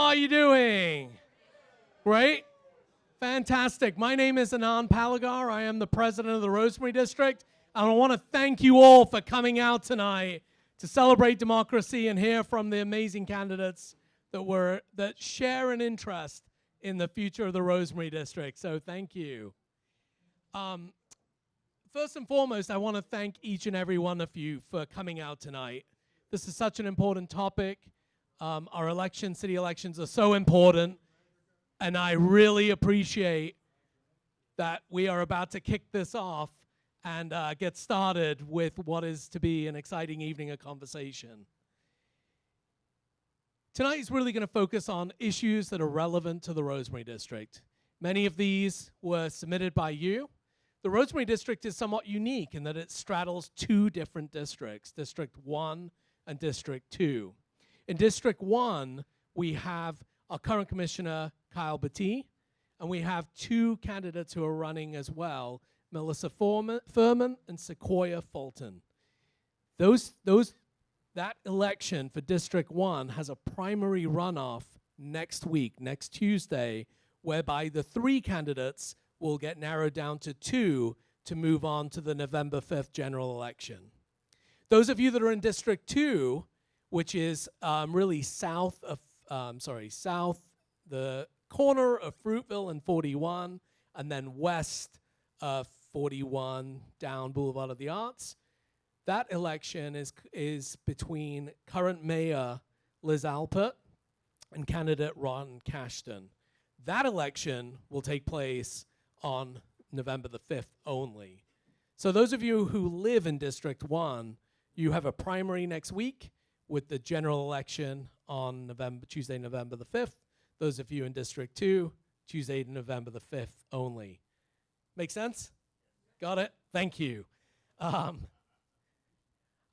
How are you doing? Great. Fantastic. My name is Anand Pallegar. I am the president of the Rosemary District. And I want to thank you all for coming out tonight to celebrate democracy and hear from the amazing candidates that share an interest in the future of the Rosemary District. So thank you. First and foremost, I want to thank each and every one of you for coming out tonight. This is such an important topic. Our elections, city elections, are so important, and I really appreciate that we are about to kick this off and get started with what is to be an exciting evening of conversation. Tonight is really going to focus on issues that are relevant to the Rosemary District. Many of these were submitted by you. The Rosemary District is somewhat unique in that it straddles two different districts, District 1 and District 2. In District 1, we have our current commissioner, Kyle Battie, and we have two candidates who are running as well, Melissa Furman and Sequoia Felton. That election for District 1 has a primary runoff next week, next Tuesday, whereby the three candidates will get narrowed down to two to move on to the November 5th general election. Those of you that are in District 2, which is really south, the corner of Fruitville and 41, and then west of 41 down Boulevard of the Arts. That election is between current mayor Liz Alpert and candidate Ron Kashden. That election will take place on November the 5th only. So those of you who live in District 1, you have a primary next week with the general election on Tuesday, November the 5th. Those of you in District 2, Tuesday, November the 5th only. Make sense? Got it? Thank you. I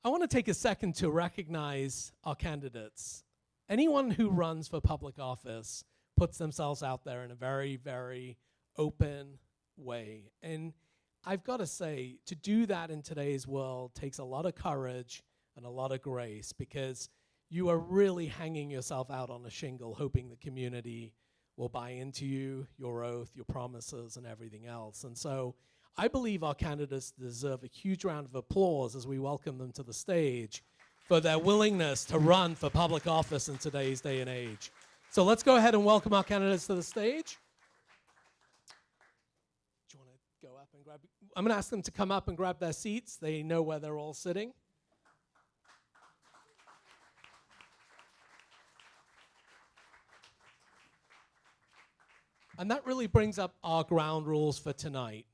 want to take a second to recognize our candidates. Anyone who runs for public office puts themselves out there in a very, very open way. And I've got to say, to do that in today's world takes a lot of courage and a lot of grace, because you are really hanging yourself out on a shingle, hoping the community will buy into you, your oath, your promises, and everything else. And so I believe our candidates deserve a huge round of applause as we welcome them to the stage for their willingness to run for public office in today's day and age. So let's go ahead and welcome our candidates to the stage. Do you want to go up and grab? I'm going to ask them to come up and grab their seats. They know where they're all sitting. And that really brings up our ground rules for tonight.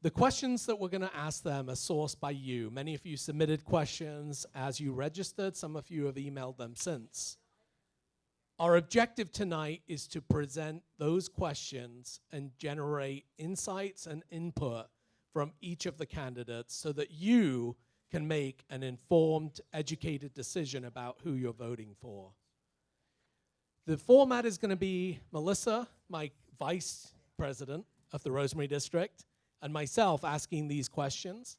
The questions that we're going to ask them are sourced by you. Many of you submitted questions as you registered. Some of you have emailed them since. Our objective tonight is to present those questions and generate insights and input from each of the candidates so that you can make an informed, educated decision about who you're voting for. The format is going to be Melissa, my vice president of the Rosemary District, and myself asking these questions.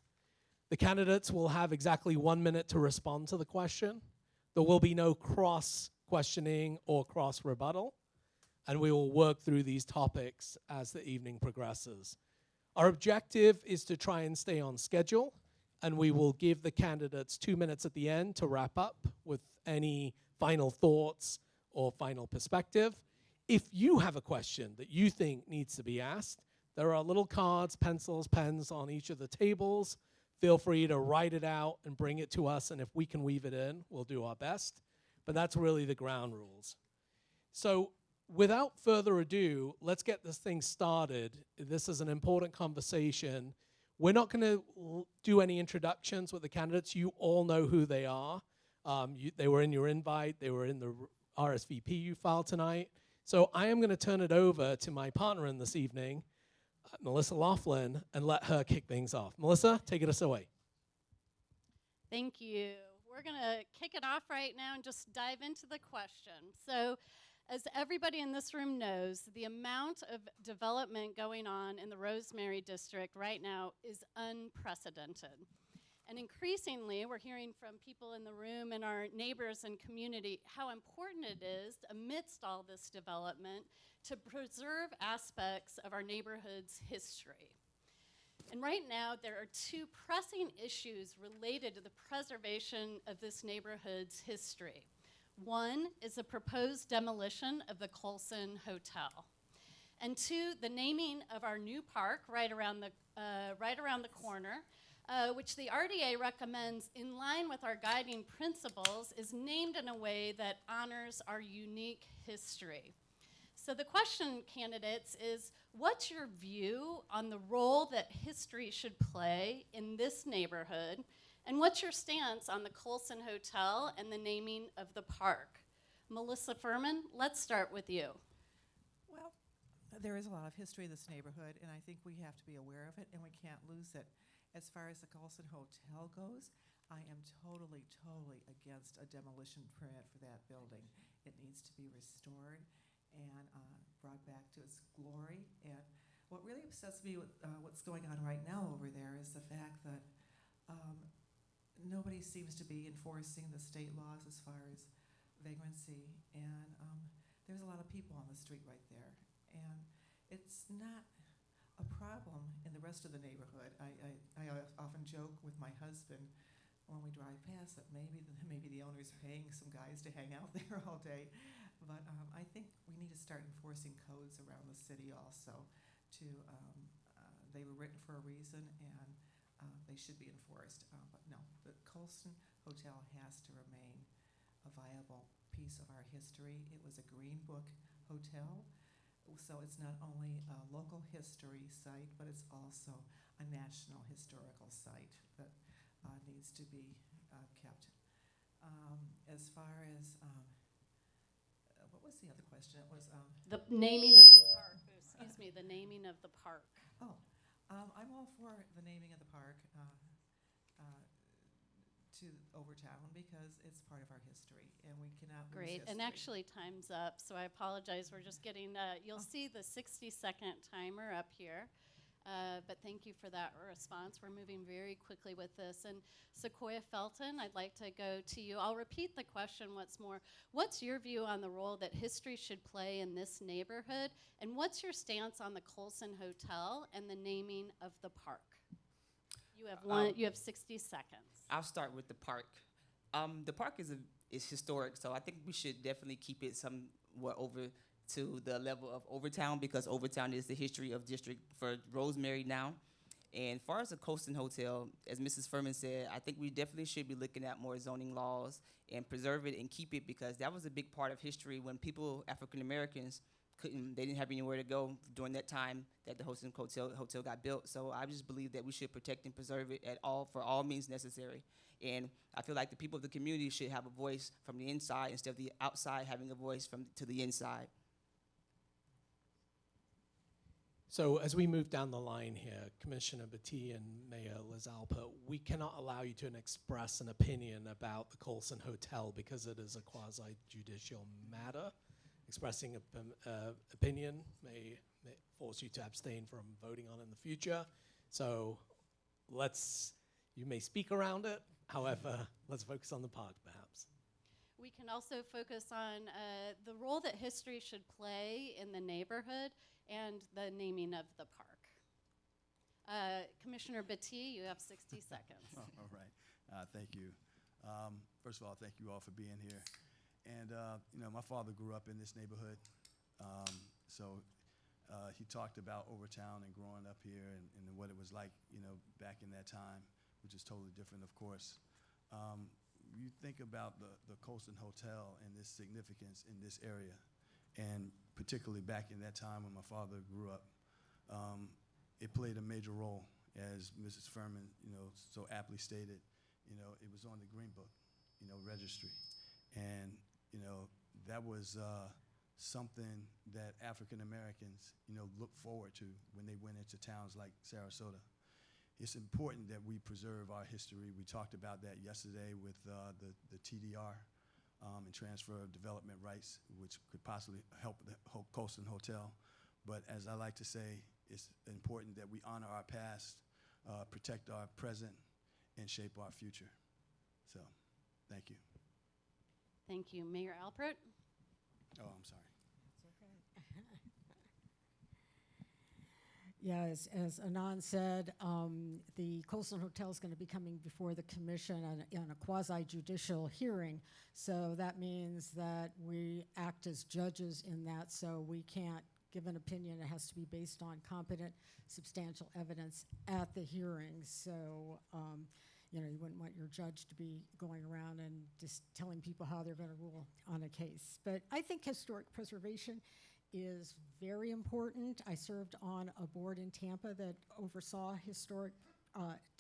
The candidates will have exactly 1 minute to respond to the question. There will be no cross-questioning or cross-rebuttal, and we will work through these topics as the evening progresses. Our objective is to try and stay on schedule, and we will give the candidates 2 minutes at the end to wrap up with any final thoughts or final perspective. If you have a question that you think needs to be asked, there are little cards, pencils, pens on each of the tables. Feel free to write it out and bring it to us, and if we can weave it in, we'll do our best. But that's really the ground rules. So without further ado, let's get this thing started. This is an important conversation. We're not going to do any introductions with the candidates. You all know who they are. They were in your invite. They were in the RSVP you filed tonight. So I am going to turn it over to my partner in this evening, Melissa Laughlin, and let her kick things off. Melissa, take us away. Thank you. We're going to kick it off right now and just dive into the question. So as everybody in this room knows, the amount of development going on in the Rosemary District right now is unprecedented. And increasingly, we're hearing from people in the room and our neighbors and community how important it is, amidst all this development, to preserve aspects of our neighborhood's history. And right now, there are two pressing issues related to the preservation of this neighborhood's history. One is the proposed demolition of the Colson Hotel. And two, the naming of our new park right around the corner, which the RDA recommends in line with our guiding principles, is named in a way that honors our unique history. So the question, candidates, is what's your view on the role that history should play in this neighborhood? And what's your stance on the Colson Hotel and the naming of the park? Melissa Furman, let's start with you. Well, there is a lot of history in this neighborhood, and I think we have to be aware of it, and we can't lose it. As far as the Colson Hotel goes, I am totally against a demolition permit for that building. It needs to be restored and brought back to its glory. And what really upsets me with what's going on right now over there is the fact that nobody seems to be enforcing the state laws as far as vagrancy, and there's a lot of people on the street right there. And it's not a problem in the rest of the neighborhood. I often joke with my husband when we drive past that maybe the owner's paying some guys to hang out there all day. But I think we need to start enforcing codes around the city also. They were written for a reason, and they should be enforced. But no, the Colson Hotel has to remain a viable piece of our history. It was a Green Book hotel, so it's not only a local history site, but it's also a national historical site that needs to be kept. As far as what was the other question? It was The naming of the park. Excuse me, the naming of the park. oh, I'm all for the naming of the park to Overtown because it's part of our history, and we cannot lose Great, history. and actually time's up, so I apologize. We're just getting, you'll see the 60-second timer up here. But thank you for that response. We're moving very quickly with this. And Sequoia Felton, I'd like to go to you. I'll repeat the question once more. What's your view on the role that history should play in this neighborhood? And what's your stance on the Colson Hotel and the naming of the park? You have you have 60 seconds. I'll start with the park. The park is historic, so I think we should definitely keep it somewhat over to the level of Overtown, because Overtown is the history of district for Rosemary now. And as far as the Colson Hotel, as Mrs. Furman said, I think we definitely should be looking at more zoning laws and preserve it and keep it, because that was a big part of history when people, African Americans, they didn't have anywhere to go during that time that the Colson Hotel got built. So I just believe that we should protect and preserve it for all means necessary. And I feel like the people of the community should have a voice from the inside instead of the outside having a voice to the inside. So as we move down the line here, Commissioner Battie and Mayor Lizalpa, we cannot allow you to express an opinion about the Colson Hotel because it is a quasi-judicial matter. Expressing opinion may force you to abstain from voting on it in the future. So you may speak around it. However, let's focus on the park, perhaps. We can also focus on the role that history should play in the neighborhood and the naming of the park. Commissioner Battie, you have 60 seconds. Oh, all right. Thank you. First of all, thank you all for being here. And, my father grew up in this neighborhood. So he talked about Overtown and growing up here and what it was like, back in that time, which is totally different, of course. You think about the Colson Hotel and its significance in this area, and particularly back in that time when my father grew up, it played a major role, as Mrs. Furman, so aptly stated. It was on the Green Book, registry, and that was something that African Americans, looked forward to when they went into towns like Sarasota. It's important that we preserve our history. We talked about that yesterday with the TDR and transfer of development rights, which could possibly help the Colson Hotel. But as I like to say, it's important that we honor our past, protect our present, and shape our future. So, thank you. Thank you. Mayor Alpert? Oh, I'm sorry. Yeah, as Anand said, the Colston Hotel is going to be coming before the commission on a quasi-judicial hearing. So that means that we act as judges in that, so we can't give an opinion. It has to be based on competent, substantial evidence at the hearing. So, you know, you wouldn't want your judge to be going around and just telling people how they're going to rule on a case. But I think historic preservation is very important. I served on a board in Tampa that oversaw historic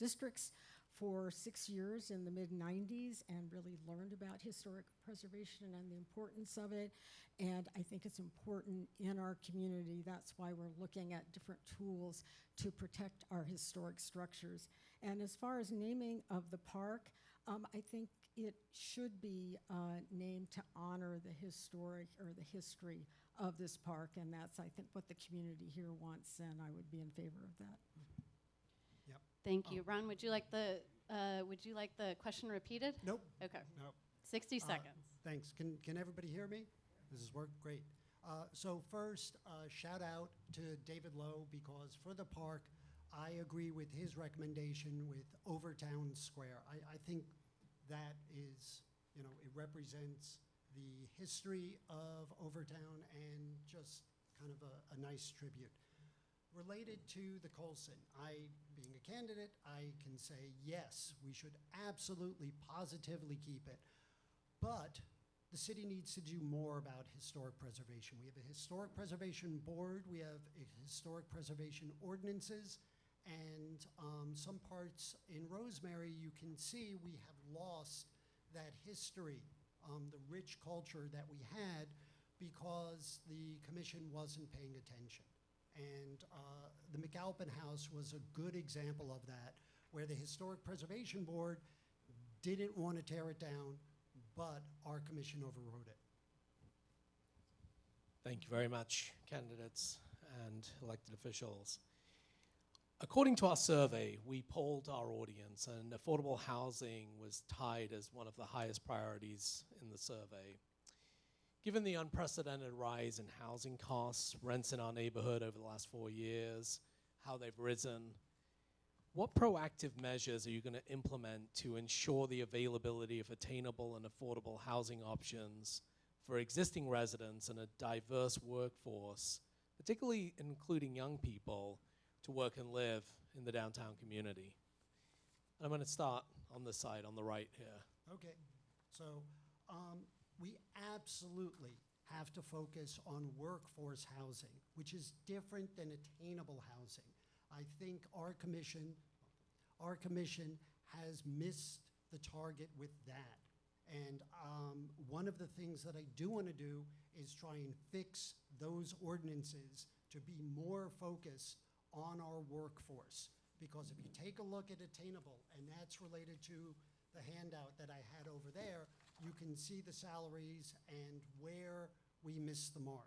districts for 6 years in the mid-90s and really learned about historic preservation and the importance of it. And I think it's important in our community. That's why we're looking at different tools to protect our historic structures. And as far as naming of the park, I think it should be named to honor the historic or the history of this park, and that's, I think, what the community here wants, and I would be in favor of that. Yep. Thank you. Ron, would you like the question repeated? Nope. Okay. Nope. 60 seconds. Thanks. Can everybody hear me? This has worked great. So first, shout out to David Lowe, because for the park, I agree with his recommendation with Overtown Square. I think that is, you know, it represents the history of Overtown and just kind of a nice tribute. Related to the Colson, being a candidate, I can say yes, we should absolutely, positively keep it. But the city needs to do more about historic preservation. We have a historic preservation board, we have a historic preservation ordinances, and some parts in Rosemary, you can see we have lost that history, the rich culture that we had, because the commission wasn't paying attention. And the McAlpin House was a good example of that, where the Historic Preservation Board didn't want to tear it down, but our commission overrode it. Thank you very much, candidates and elected officials. According to our survey, we polled our audience, and affordable housing was tied as one of the highest priorities in the survey. Given the unprecedented rise in housing costs, rents in our neighborhood over the last 4 years, how they've risen, what proactive measures are you going to implement to ensure the availability of attainable and affordable housing options for existing residents and a diverse workforce, particularly including young people, to work and live in the downtown community? And I'm going to start on this side, on the right here. Okay, so we absolutely have to focus on workforce housing, which is different than attainable housing. I think our commission has missed the target with that. And one of the things that I do want to do is try and fix those ordinances to be more focused on our workforce. Because if you take a look at attainable, and that's related to the handout that I had over there, you can see the salaries and where we missed the mark.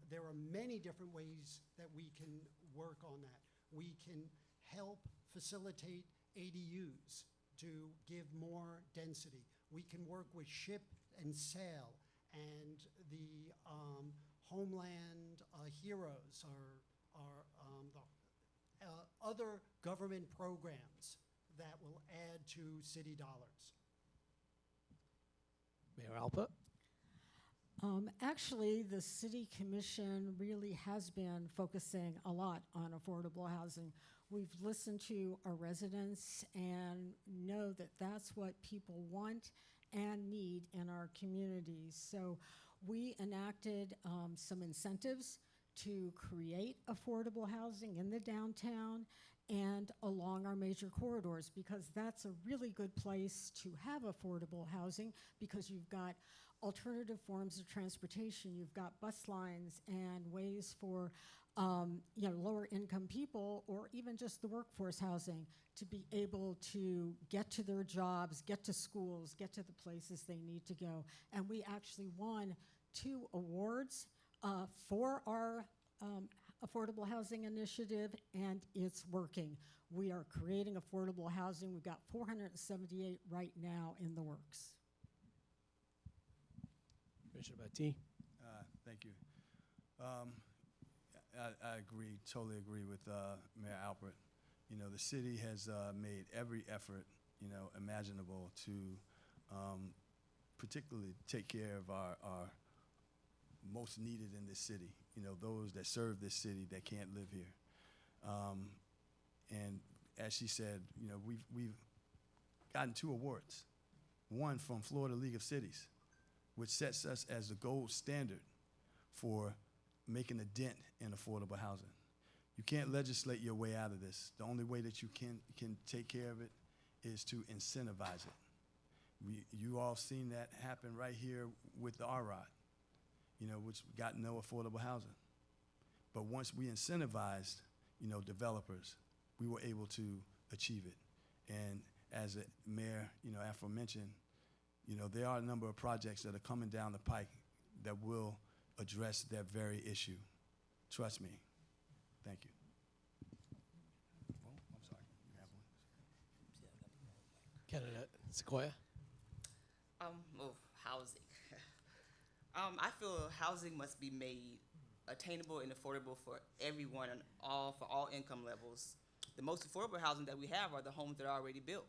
There are many different ways that we can work on that. We can help facilitate ADUs to give more density. We can work with ship and sail, and the Homeland Heroes are the other government programs that will add to city dollars. Mayor Alpert? Actually, the City Commission really has been focusing a lot on affordable housing. We've listened to our residents and know that that's what people want and need in our communities. So we enacted some incentives to create affordable housing in the downtown and along our major corridors, because that's a really good place to have affordable housing, because you've got alternative forms of transportation. You've got bus lines and ways for lower income people, or even just the workforce housing, to be able to get to their jobs, get to schools, get to the places they need to go. And we actually won 2 awards for our affordable housing initiative, and it's working. We are creating affordable housing. We've got 478 right now in the works. Commissioner Battie. Thank you. I agree, totally agree with Mayor Alpert. You know, the city has made every effort, you know, imaginable to particularly take care of our most needed in this city, you know, those that serve this city that can't live here. And as she said, you know, we've gotten 2 awards. One from Florida League of Cities, which sets us as the gold standard for making a dent in affordable housing. You can't legislate your way out of this. The only way that you can take care of it is to incentivize it. You all seen that happen right here with the RROD, you know, which got no affordable housing. But once we incentivized, you know, developers, we were able to achieve it. And as the mayor, you know, aforementioned, you know, there are a number of projects that are coming down the pike that will address that very issue. Trust me. Thank you. Oh, I'm sorry. You have one. Candidate Sequoia. Housing. I feel housing must be made attainable and affordable for everyone and for all income levels. The most affordable housing that we have are the homes that are already built.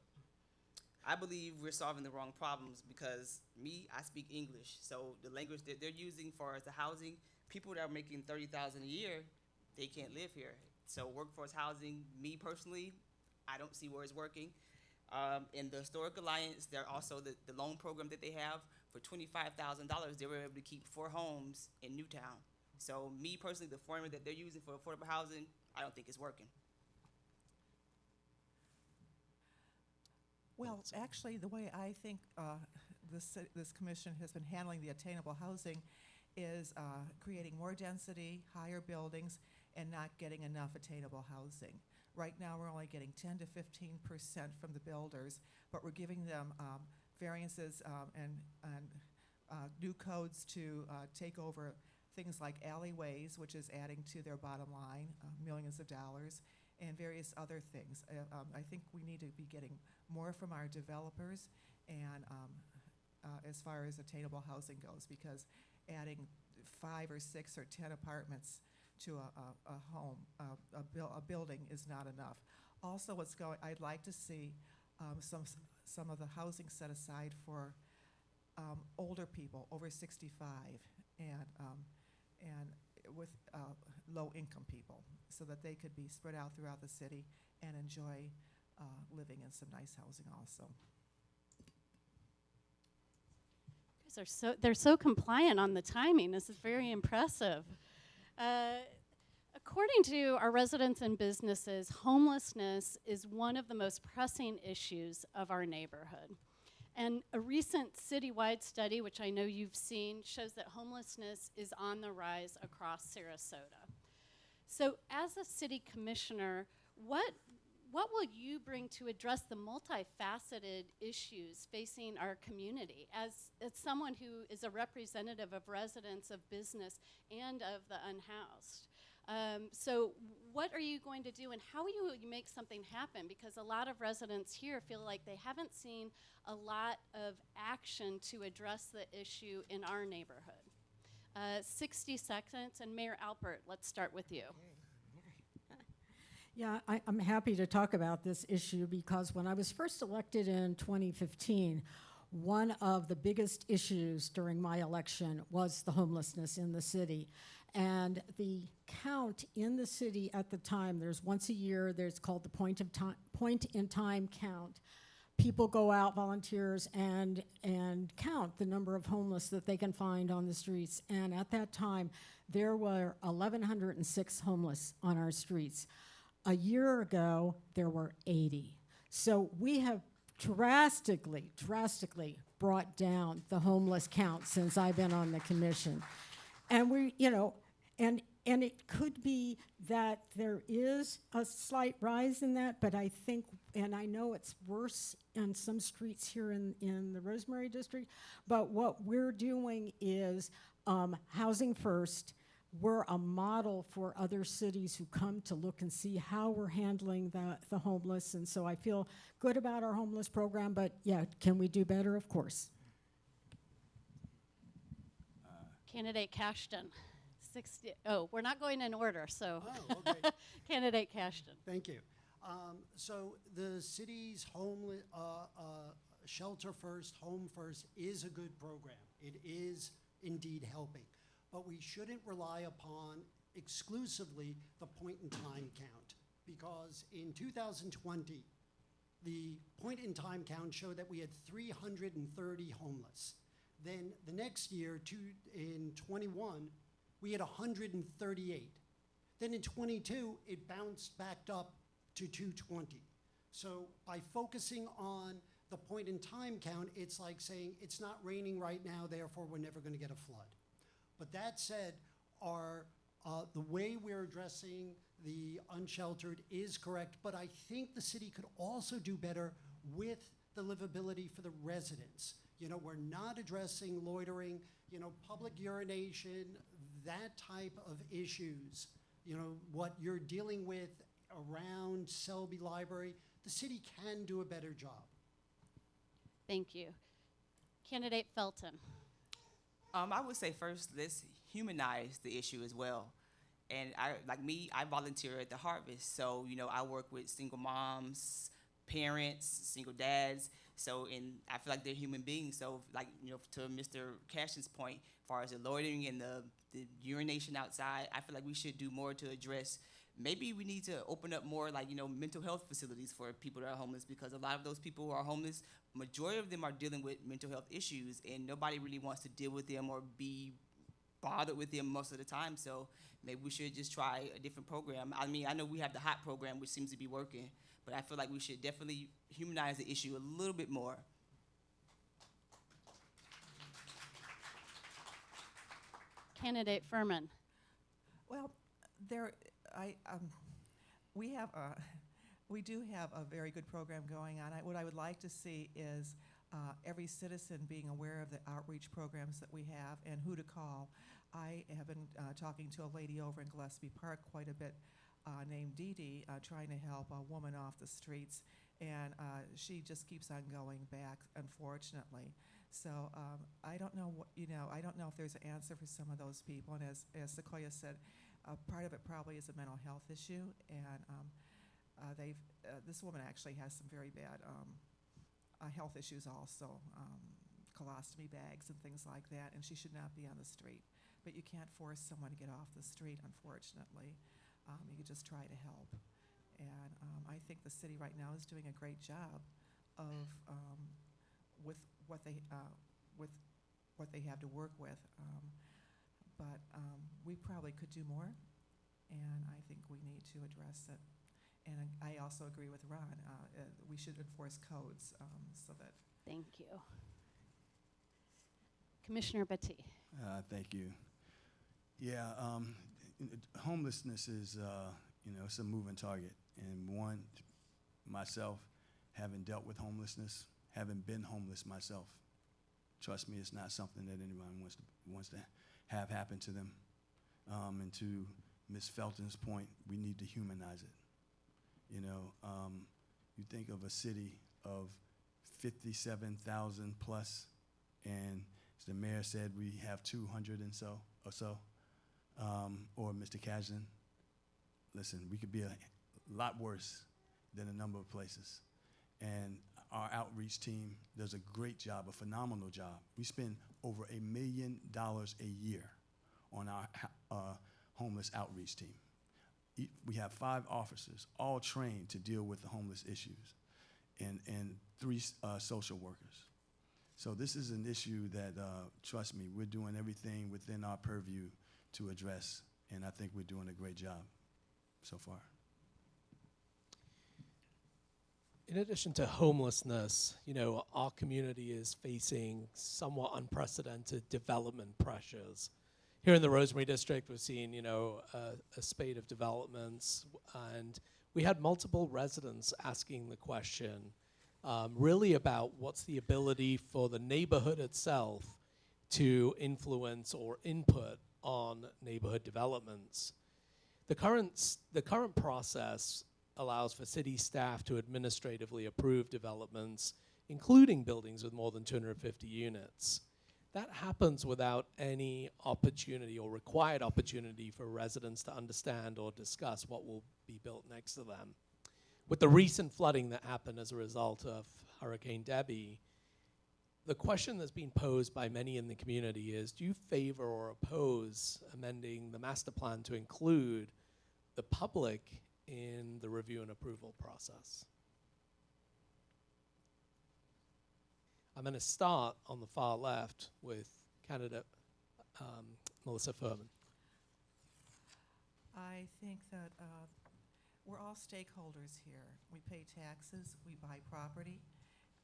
I believe we're solving the wrong problems because I speak English, so the language that they're using for the housing, people that are making $30,000 a year, they can't live here. So workforce housing, me personally, I don't see where it's working. In the Historic Alliance, they're also the loan program that they have, for $25,000, they were able to keep 4 homes in Newtown. So me personally, the formula that they're using for affordable housing, I don't think it's working. Well, actually, the way I think this commission has been handling the attainable housing is creating more density, higher buildings, and not getting enough attainable housing. Right now, we're only getting 10 to 15% from the builders, but we're giving them variances and new codes to take over things like alleyways, which is adding to their bottom line, millions of dollars, and various other things. I think we need to be getting more from our developers and as far as attainable housing goes, because adding 5 or 6 or 10 apartments to a home, a building is not enough. Also, I'd like to see some of the housing set aside for older people over 65 and with low-income people, so that they could be spread out throughout the city and enjoy living in some nice housing also. They're so compliant on the timing. This is very impressive. According to our residents and businesses, homelessness is one of the most pressing issues of our neighborhood. And a recent citywide study, which I know you've seen, shows that homelessness is on the rise across Sarasota. So as a city commissioner, what will you bring to address the multifaceted issues facing our community as someone who is a representative of residents, of business, and of the unhoused? So what are you going to do, and how will you make something happen? Because a lot of residents here feel like they haven't seen a lot of action to address the issue in our neighborhood. 60 seconds, and Mayor Alpert, let's start with you. Yeah, I'm happy to talk about this issue because when I was first elected in 2015, one of the biggest issues during my election was the homelessness in the city. And the count in the city at the time, there's once a year, there's called the point in time count. People go out, volunteers, and count the number of homeless that they can find on the streets. And at that time, there were 1,106 homeless on our streets. A year ago, there were 80. So we have drastically brought down the homeless count since I've been on the commission. And we, and it could be that there is a slight rise in that, but I think, and I know it's worse on some streets here in the Rosemary district, but what we're doing is housing first, we're a model for other cities who come to look and see how we're handling the homeless. And so I feel good about our homeless program, but yeah, can we do better? Of course. Candidate Kashden. 60. Oh, we're not going in order, so. Oh, okay. Candidate Kashden. Thank you. So the city's homeless shelter first, home first is a good program. It is indeed helping, but we shouldn't rely upon exclusively the point in time count, because in 2020, the point in time count showed that we had 330 homeless. Then the next year, in 21, we had 138. Then in 22, it bounced back up to 220. So by focusing on the point in time count, it's like saying it's not raining right now, therefore we're never going to get a flood. But that said, the way we're addressing the unsheltered is correct, but I think the city could also do better with the livability for the residents. You know, we're not addressing loitering, you know, public urination, that type of issues. You know, what you're dealing with around Selby Library, the city can do a better job. Thank you. Candidate Felton. I would say first, let's humanize the issue as well. And I volunteer at the Harvest. So, you know, I work with single moms, parents, single dads. So, and I feel like they're human beings. So, like, you know, to Mr. Kashden's point, as far as the loitering and the urination outside, I feel like we should do more to address. Maybe we need to open up more, like, you know, mental health facilities for people that are homeless, because a lot of those people who are homeless, majority of them are dealing with mental health issues, and nobody really wants to deal with them or be bothered with them most of the time. So maybe we should just try a different program. I mean, I know we have the HOT program, which seems to be working, but I feel like we should definitely humanize the issue a little bit more. Candidate Furman. Well, we do have a very good program going on. What I would like to see is every citizen being aware of the outreach programs that we have and who to call. I have been talking to a lady over in Gillespie Park quite a bit named Dee Dee, trying to help a woman off the streets, and she just keeps on going back, unfortunately. So I don't know I don't know if there's an answer for some of those people. And as Sequoia said, part of it probably is a mental health issue, and this woman actually has some very bad health issues also, colostomy bags and things like that, and she should not be on the street. But you can't force someone to get off the street, unfortunately. You can just try to help. And I think the city right now is doing a great job of with what they have to work with. But we probably could do more, and I think we need to address it. And I also agree with Ron. We should enforce codes so that. Thank you. Commissioner Battie. Thank you. Yeah, homelessness is, it's a moving target. And myself, having dealt with homelessness, having been homeless myself, trust me, it's not something that anyone wants to have happen to them. And to Ms. Felton's point, we need to humanize it. You think of a city of 57,000 plus, and as the mayor said, we have 200 and so, or Mr. Kashden. Listen, we could be a lot worse than a number of places. And our outreach team does a great job, a phenomenal job. We spend over $1 million a year on our homeless outreach team. We have 5 officers, all trained to deal with the homeless issues, and 3 social workers. So this is an issue that, trust me, we're doing everything within our purview to address, and I think we're doing a great job so far. In addition to homelessness, our community is facing somewhat unprecedented development pressures. Here in the Rosemary district, we've seen, a spate of developments, and we had multiple residents asking the question, really about what's the ability for the neighborhood itself to influence or input on neighborhood developments. The current process allows for city staff to administratively approve developments, including buildings with more than 250 units. That happens without any opportunity or required opportunity for residents to understand or discuss what will be built next to them. With the recent flooding that happened as a result of Hurricane Debbie, the question that's been posed by many in the community is, do you favor or oppose amending the master plan to include the public in the review and approval process? I'm going to start on the far left with candidate Melissa Furman. I think that we're all stakeholders here. We pay taxes, we buy property,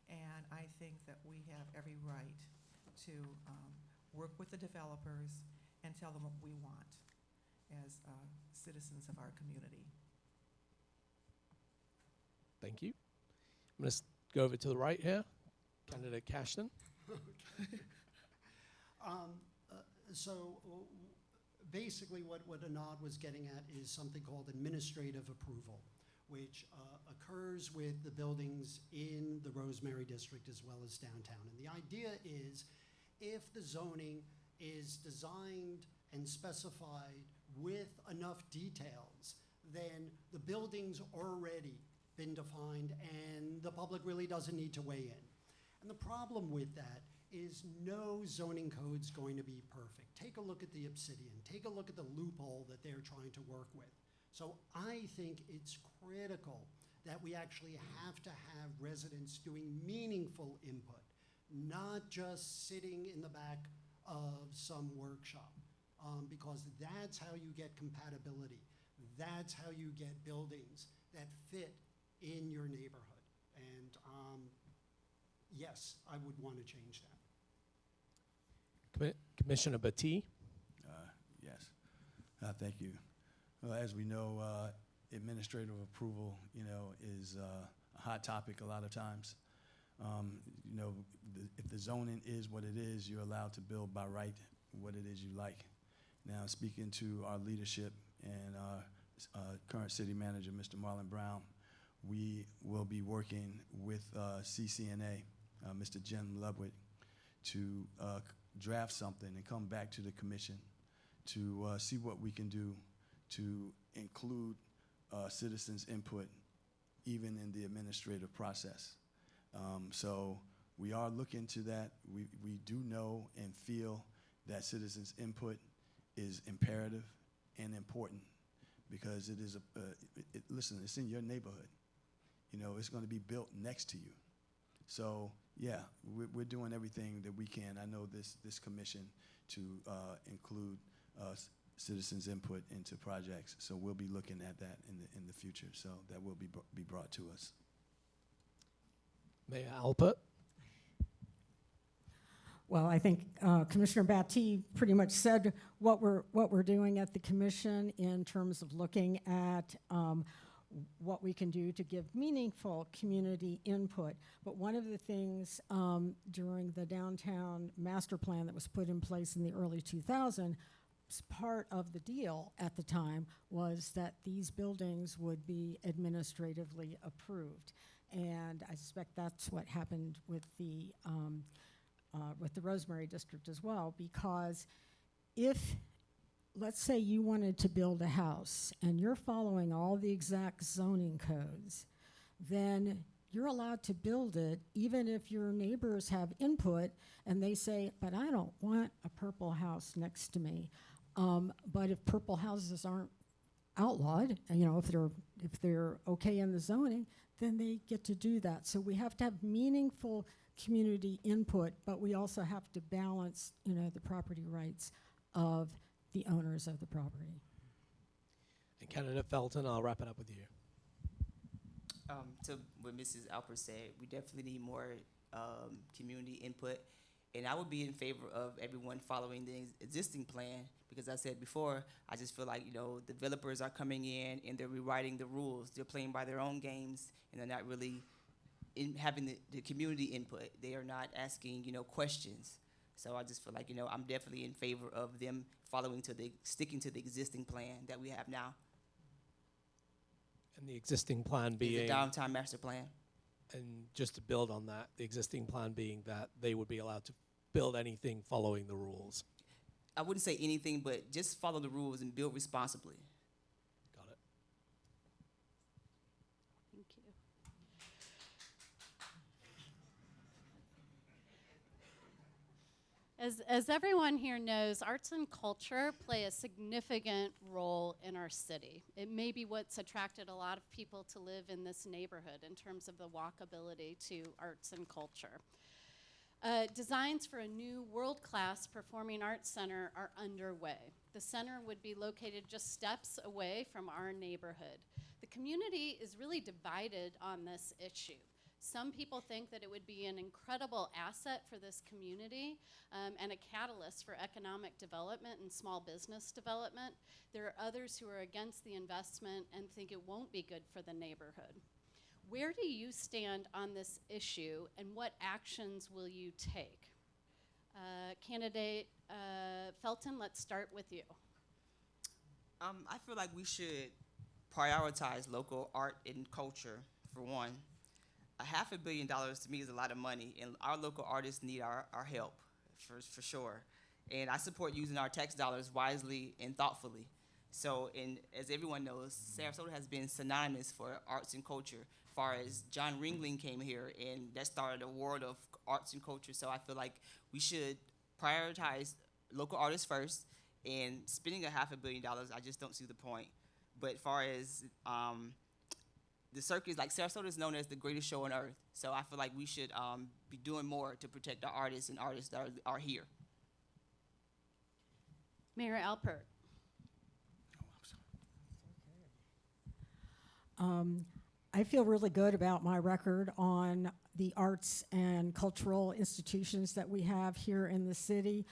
and I think that we have every right to work with the developers and tell them what we want as citizens of our community. Thank you. I'm going to go over to the right here. Candidate Kashden. Basically what Anand was getting at is something called administrative approval, which occurs with the buildings in the Rosemary district as well as downtown. And the idea is, if the zoning is designed and specified with enough details, then the building's already been defined and the public really doesn't need to weigh in. And the problem with that is no zoning code's going to be perfect. Take a look at the Obsidian. Take a look at the loophole that they're trying to work with. So I think it's critical that we actually have to have residents doing meaningful input, not just sitting in the back of some workshop, because that's how you get compatibility. That's how you get buildings that fit in your neighborhood. And yes, I would want to change that. Commissioner Battie. Yes, thank you. Well, as we know, administrative approval, is a hot topic a lot of times. If the zoning is what it is, you're allowed to build by right what it is you like. Now, speaking to our leadership and our current city manager, Mr. Marlon Brown, we will be working with CCNA, Mr. Jim Ludwig, to draft something and come back to the commission to see what we can do to include citizens' input even in the administrative process. So we are looking to that. We do know and feel that citizens' input is imperative and important because it is listen, it's in your neighborhood. It's going to be built next to you. So yeah, we're doing everything that we can. I know this commission to include citizens' input into projects. So we'll be looking at that in the future. So that will be brought to us. Mayor Alpert. Well, I think Commissioner Battie pretty much said what we're doing at the commission in terms of looking at what we can do to give meaningful community input. But one of the things during the downtown master plan that was put in place in the early 2000s, part of the deal at the time was that these buildings would be administratively approved. And I suspect that's what happened with the Rosemary district as well, because if, let's say you wanted to build a house and you're following all the exact zoning codes, then you're allowed to build it even if your neighbors have input and they say, but I don't want a purple house next to me. But if purple houses aren't outlawed, and, if they're okay in the zoning, then they get to do that. So we have to have meaningful community input, but we also have to balance, the property rights of the owners of the property. And Candidate Felton, I'll wrap it up with you. To what Mrs. Alpert said, we definitely need more community input. And I would be in favor of everyone following the existing plan because I said before, I just feel like, developers are coming in and they're rewriting the rules. They're playing by their own games and they're not really having the community input. They are not asking, questions. So I just feel like, I'm definitely in favor of them sticking to the existing plan that we have now. And the existing plan The being, downtown master plan. and just to build on that, the existing plan being that they would be allowed to build anything following the rules. I wouldn't say anything, but just follow the rules and build responsibly. Got it. Thank you. As everyone here knows, arts and culture play a significant role in our city. It may be what's attracted a lot of people to live in this neighborhood in terms of the walkability to arts and culture. Designs for a new world-class performing arts center are underway. The center would be located just steps away from our neighborhood. The community is really divided on this issue. Some people think that it would be an incredible asset for this community and a catalyst for economic development and small business development. There are others who are against the investment and think it won't be good for the neighborhood. Where do you stand on this issue, and what actions will you take? Candidate Felton, let's start with you. I feel like we should prioritize local art and culture, for one. $500 million to me is a lot of money, and our local artists need our help, for sure. And I support using our tax dollars wisely and thoughtfully. So, and as everyone knows, Sarasota has been synonymous for arts and culture. As far as John Ringling came here, and that started a world of arts and culture. So I feel like we should prioritize local artists first, and spending $500 million, I just don't see the point. But as far as the circus, like Sarasota is known as the greatest show on earth. So I feel like we should be doing more to protect our artists and artists that are here. Mayor Alpert. I feel really good about my record on the arts and cultural institutions that we have here in the city.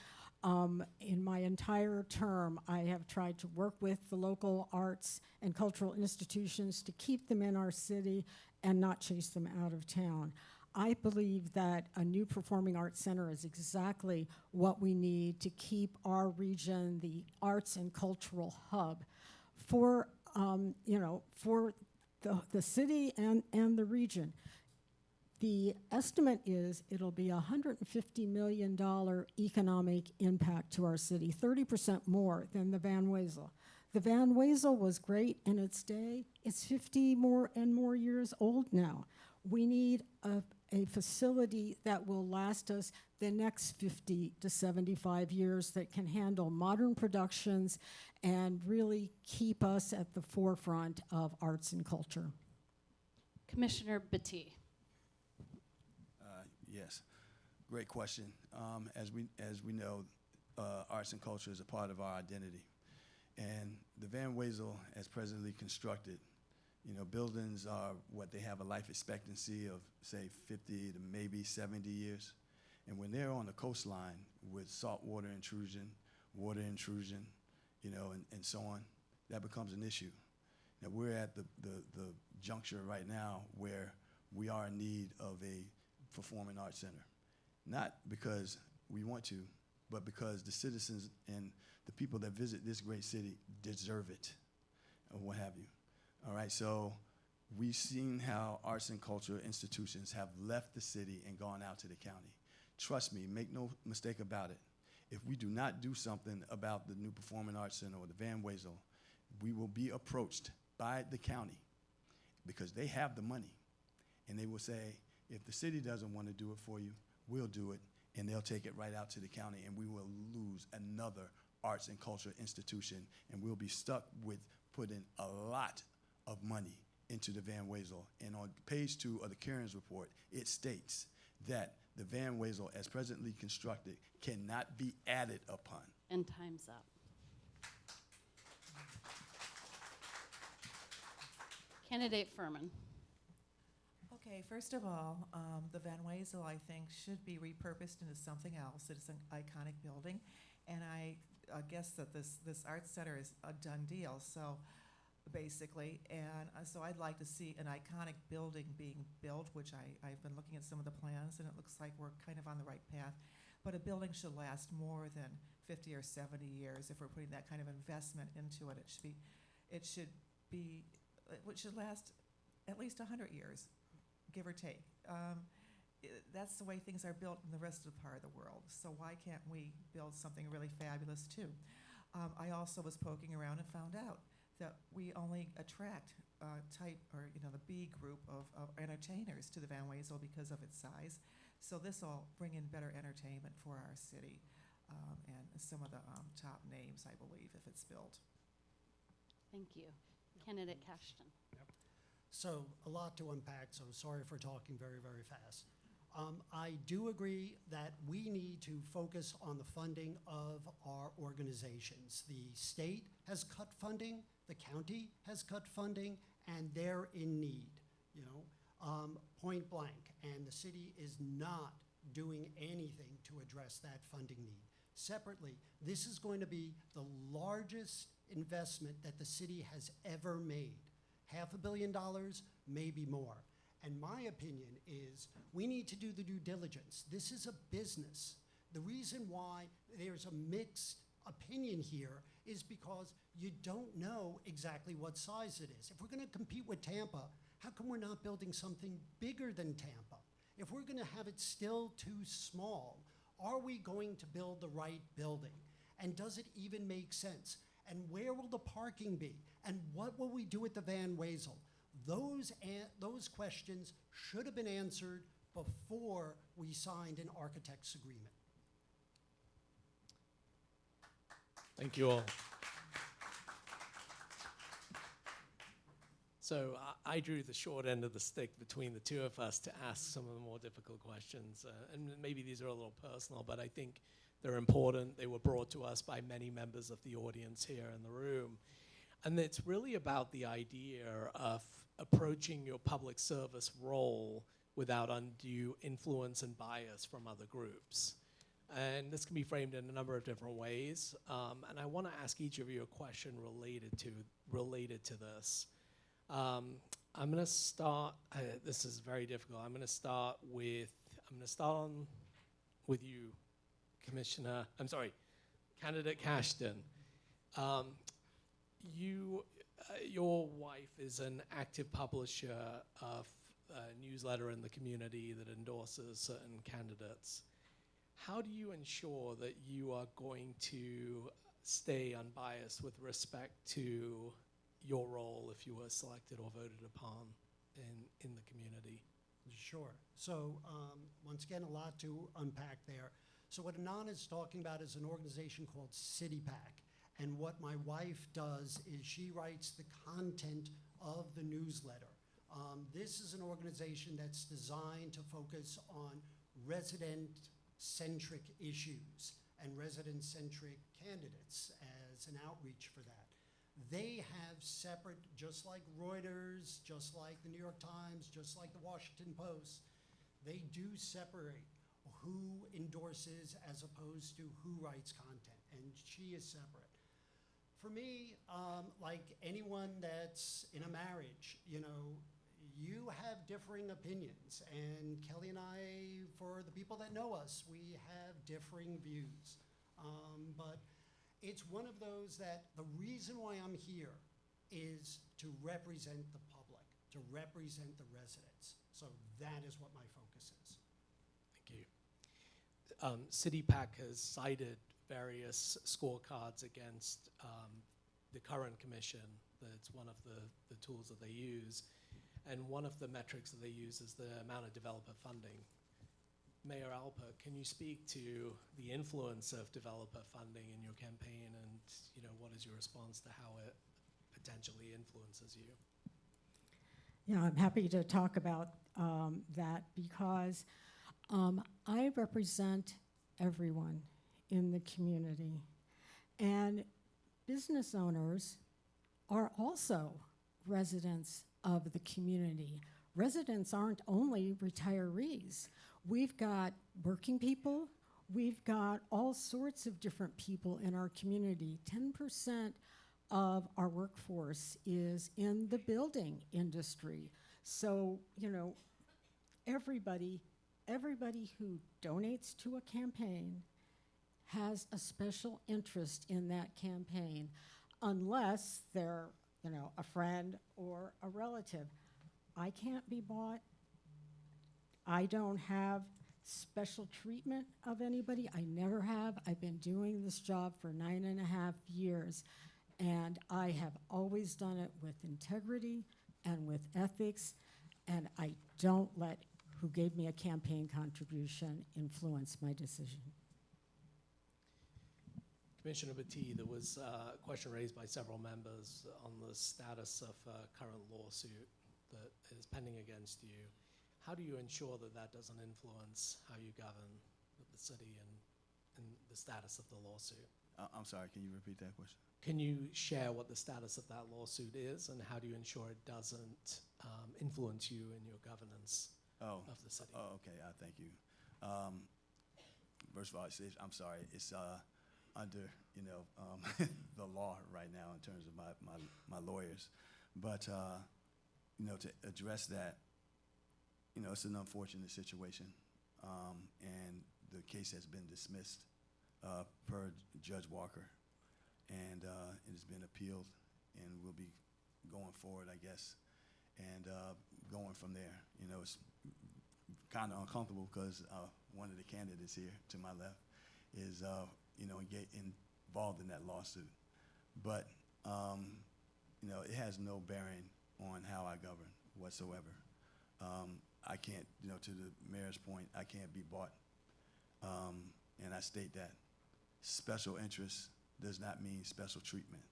In my entire term, I have tried to work with the local arts and cultural institutions to keep them in our city and not chase them out of town. I believe that a new performing arts center is exactly what we need to keep our region the arts and cultural hub for, for the city and the region. The estimate is it'll be a $150 million economic impact to our city, 30% more than the Van Wezel. The Van Wezel was great in its day. It's 50 more years old now. We need a facility that will last us the next 50 to 75 years that can handle modern productions and really keep us at the forefront of arts and culture. Commissioner Battie. Yes, great question. As we know, arts and culture is a part of our identity. And the Van Wezel, as presently constructed, buildings are what they have a life expectancy of, say, 50 to maybe 70 years. And when they're on the coastline with saltwater intrusion, water intrusion, and so on, that becomes an issue. Now, we're at the juncture right now where we are in need of a performing arts center. Not because we want to, but because the citizens and the people that visit this great city deserve it, or what have you. All right, so we've seen how arts and cultural institutions have left the city and gone out to the county. Trust me, make no mistake about it. If we do not do something about the new Performing Arts Center or the Van Wezel, we will be approached by the county because they have the money. And they will say, if the city doesn't want to do it for you, we'll do it. And they'll take it right out to the county, and we will lose another arts and culture institution, and we'll be stuck with putting a lot of money into the Van Wezel. And on page 2 of the Cairns report, it states that the Van Wezel, as presently constructed, cannot be added upon. And time's up. Candidate Furman. Okay, first of all, the Van Wezel, I think, should be repurposed into something else. It's an iconic building, and I guess that this arts center is a done deal, so basically, and so I'd like to see an iconic building being built, which I've been looking at some of the plans, and it looks like we're kind of on the right path. but a building should last more than 50 or 70 years if we're putting that kind of investment into it. It should last at least 100 years, give or take. That's the way things are built in the rest of the part of the world. So why can't we build something really fabulous too? I also was poking around and found out that we only attract the B group of entertainers to the Van Wezel because of its size. So this will bring in better entertainment for our city and some of the top names, I believe, if it's built. Thank you. Candidate Kashden. So a lot to unpack, so sorry for talking very, very fast. I do agree that we need to focus on the funding of our organizations. The state has cut funding, the county has cut funding, and they're in need, point blank. And the city is not doing anything to address that funding need. Separately, this is going to be the largest investment that the city has ever made. $500 million, maybe more. And my opinion is we need to do the due diligence. This is a business. The reason why there's a mixed opinion here is because you don't know exactly what size it is. If we're going to compete with Tampa, how come we're not building something bigger than Tampa? If we're going to have it still too small, are we going to build the right building? And does it even make sense? And where will the parking be? And what will we do with the Van Wezel? Those questions should have been answered before we signed an architect's agreement. Thank you all. So I drew the short end of the stick between the two of us to ask some of the more difficult questions. And maybe these are a little personal, but I think they're important. They were brought to us by many members of the audience here in the room. And it's really about the idea of approaching your public service role without undue influence and bias from other groups. And this can be framed in a number of different ways. And I want to ask each of you a question related to this. I'm going to start. This is very difficult. I'm going to start with you, Candidate Kashden. Your wife is an active publisher of a newsletter in the community that endorses certain candidates. How do you ensure that you are going to stay unbiased with respect to your role if you were selected or voted upon in the community? Sure. So once again, a lot to unpack there. So what Anand is talking about is an organization called CityPAC. And what my wife does is she writes the content of the newsletter. This is an organization that's designed to focus on resident-centric issues and resident-centric candidates as an outreach for that. They have separate, just like Reuters, just like the New York Times, just like the Washington Post, they do separate who endorses as opposed to who writes content, and she is separate. For me, like anyone that's in a marriage, you have differing opinions, and Kelly and I, for the people that know us, we have differing views. But it's one of those that the reason why I'm here is to represent the public, to represent the residents. So that is what my focus is. Thank you. CityPAC has cited various scorecards against the current commission. That's one of the tools that they use. And one of the metrics that they use is the amount of developer funding. Mayor Alper, can you speak to the influence of developer funding in your campaign, and what is your response to how it potentially influences you? Yeah, I'm happy to talk about that because I represent everyone in the community, and business owners are also residents of the community. Residents aren't only retirees. We've got working people. We've got all sorts of different people in our community. 10% of our workforce is in the building industry. So, everybody everybody who donates to a campaign has a special interest in that campaign, unless they're, a friend or a relative. I can't be bought. I don't have special treatment of anybody. I never have. I've been doing this job for 9.5 years, and I have always done it with integrity and with ethics, and I don't let who gave me a campaign contribution influence my decision. Commissioner Battie, there was a question raised by several members on the status of a current lawsuit that is pending against you. How do you ensure that that doesn't influence how you govern the city and the status of the lawsuit? I'm sorry, can you repeat that question? Can you share what the status of that lawsuit is, and how do you ensure it doesn't influence you in your governance of the city? Oh, okay, thank you. First of all, I'm sorry, it's under, the law right now in terms of my lawyers. But, to address that, it's an unfortunate situation, and the case has been dismissed per Judge Walker, and it has been appealed, and we'll be going forward, I guess, and going from there. It's kind of uncomfortable because one of the candidates here to my left is, involved in that lawsuit. But, it has no bearing on how I govern whatsoever. I can't, to the mayor's point, I can't be bought. And I state that special interest does not mean special treatment.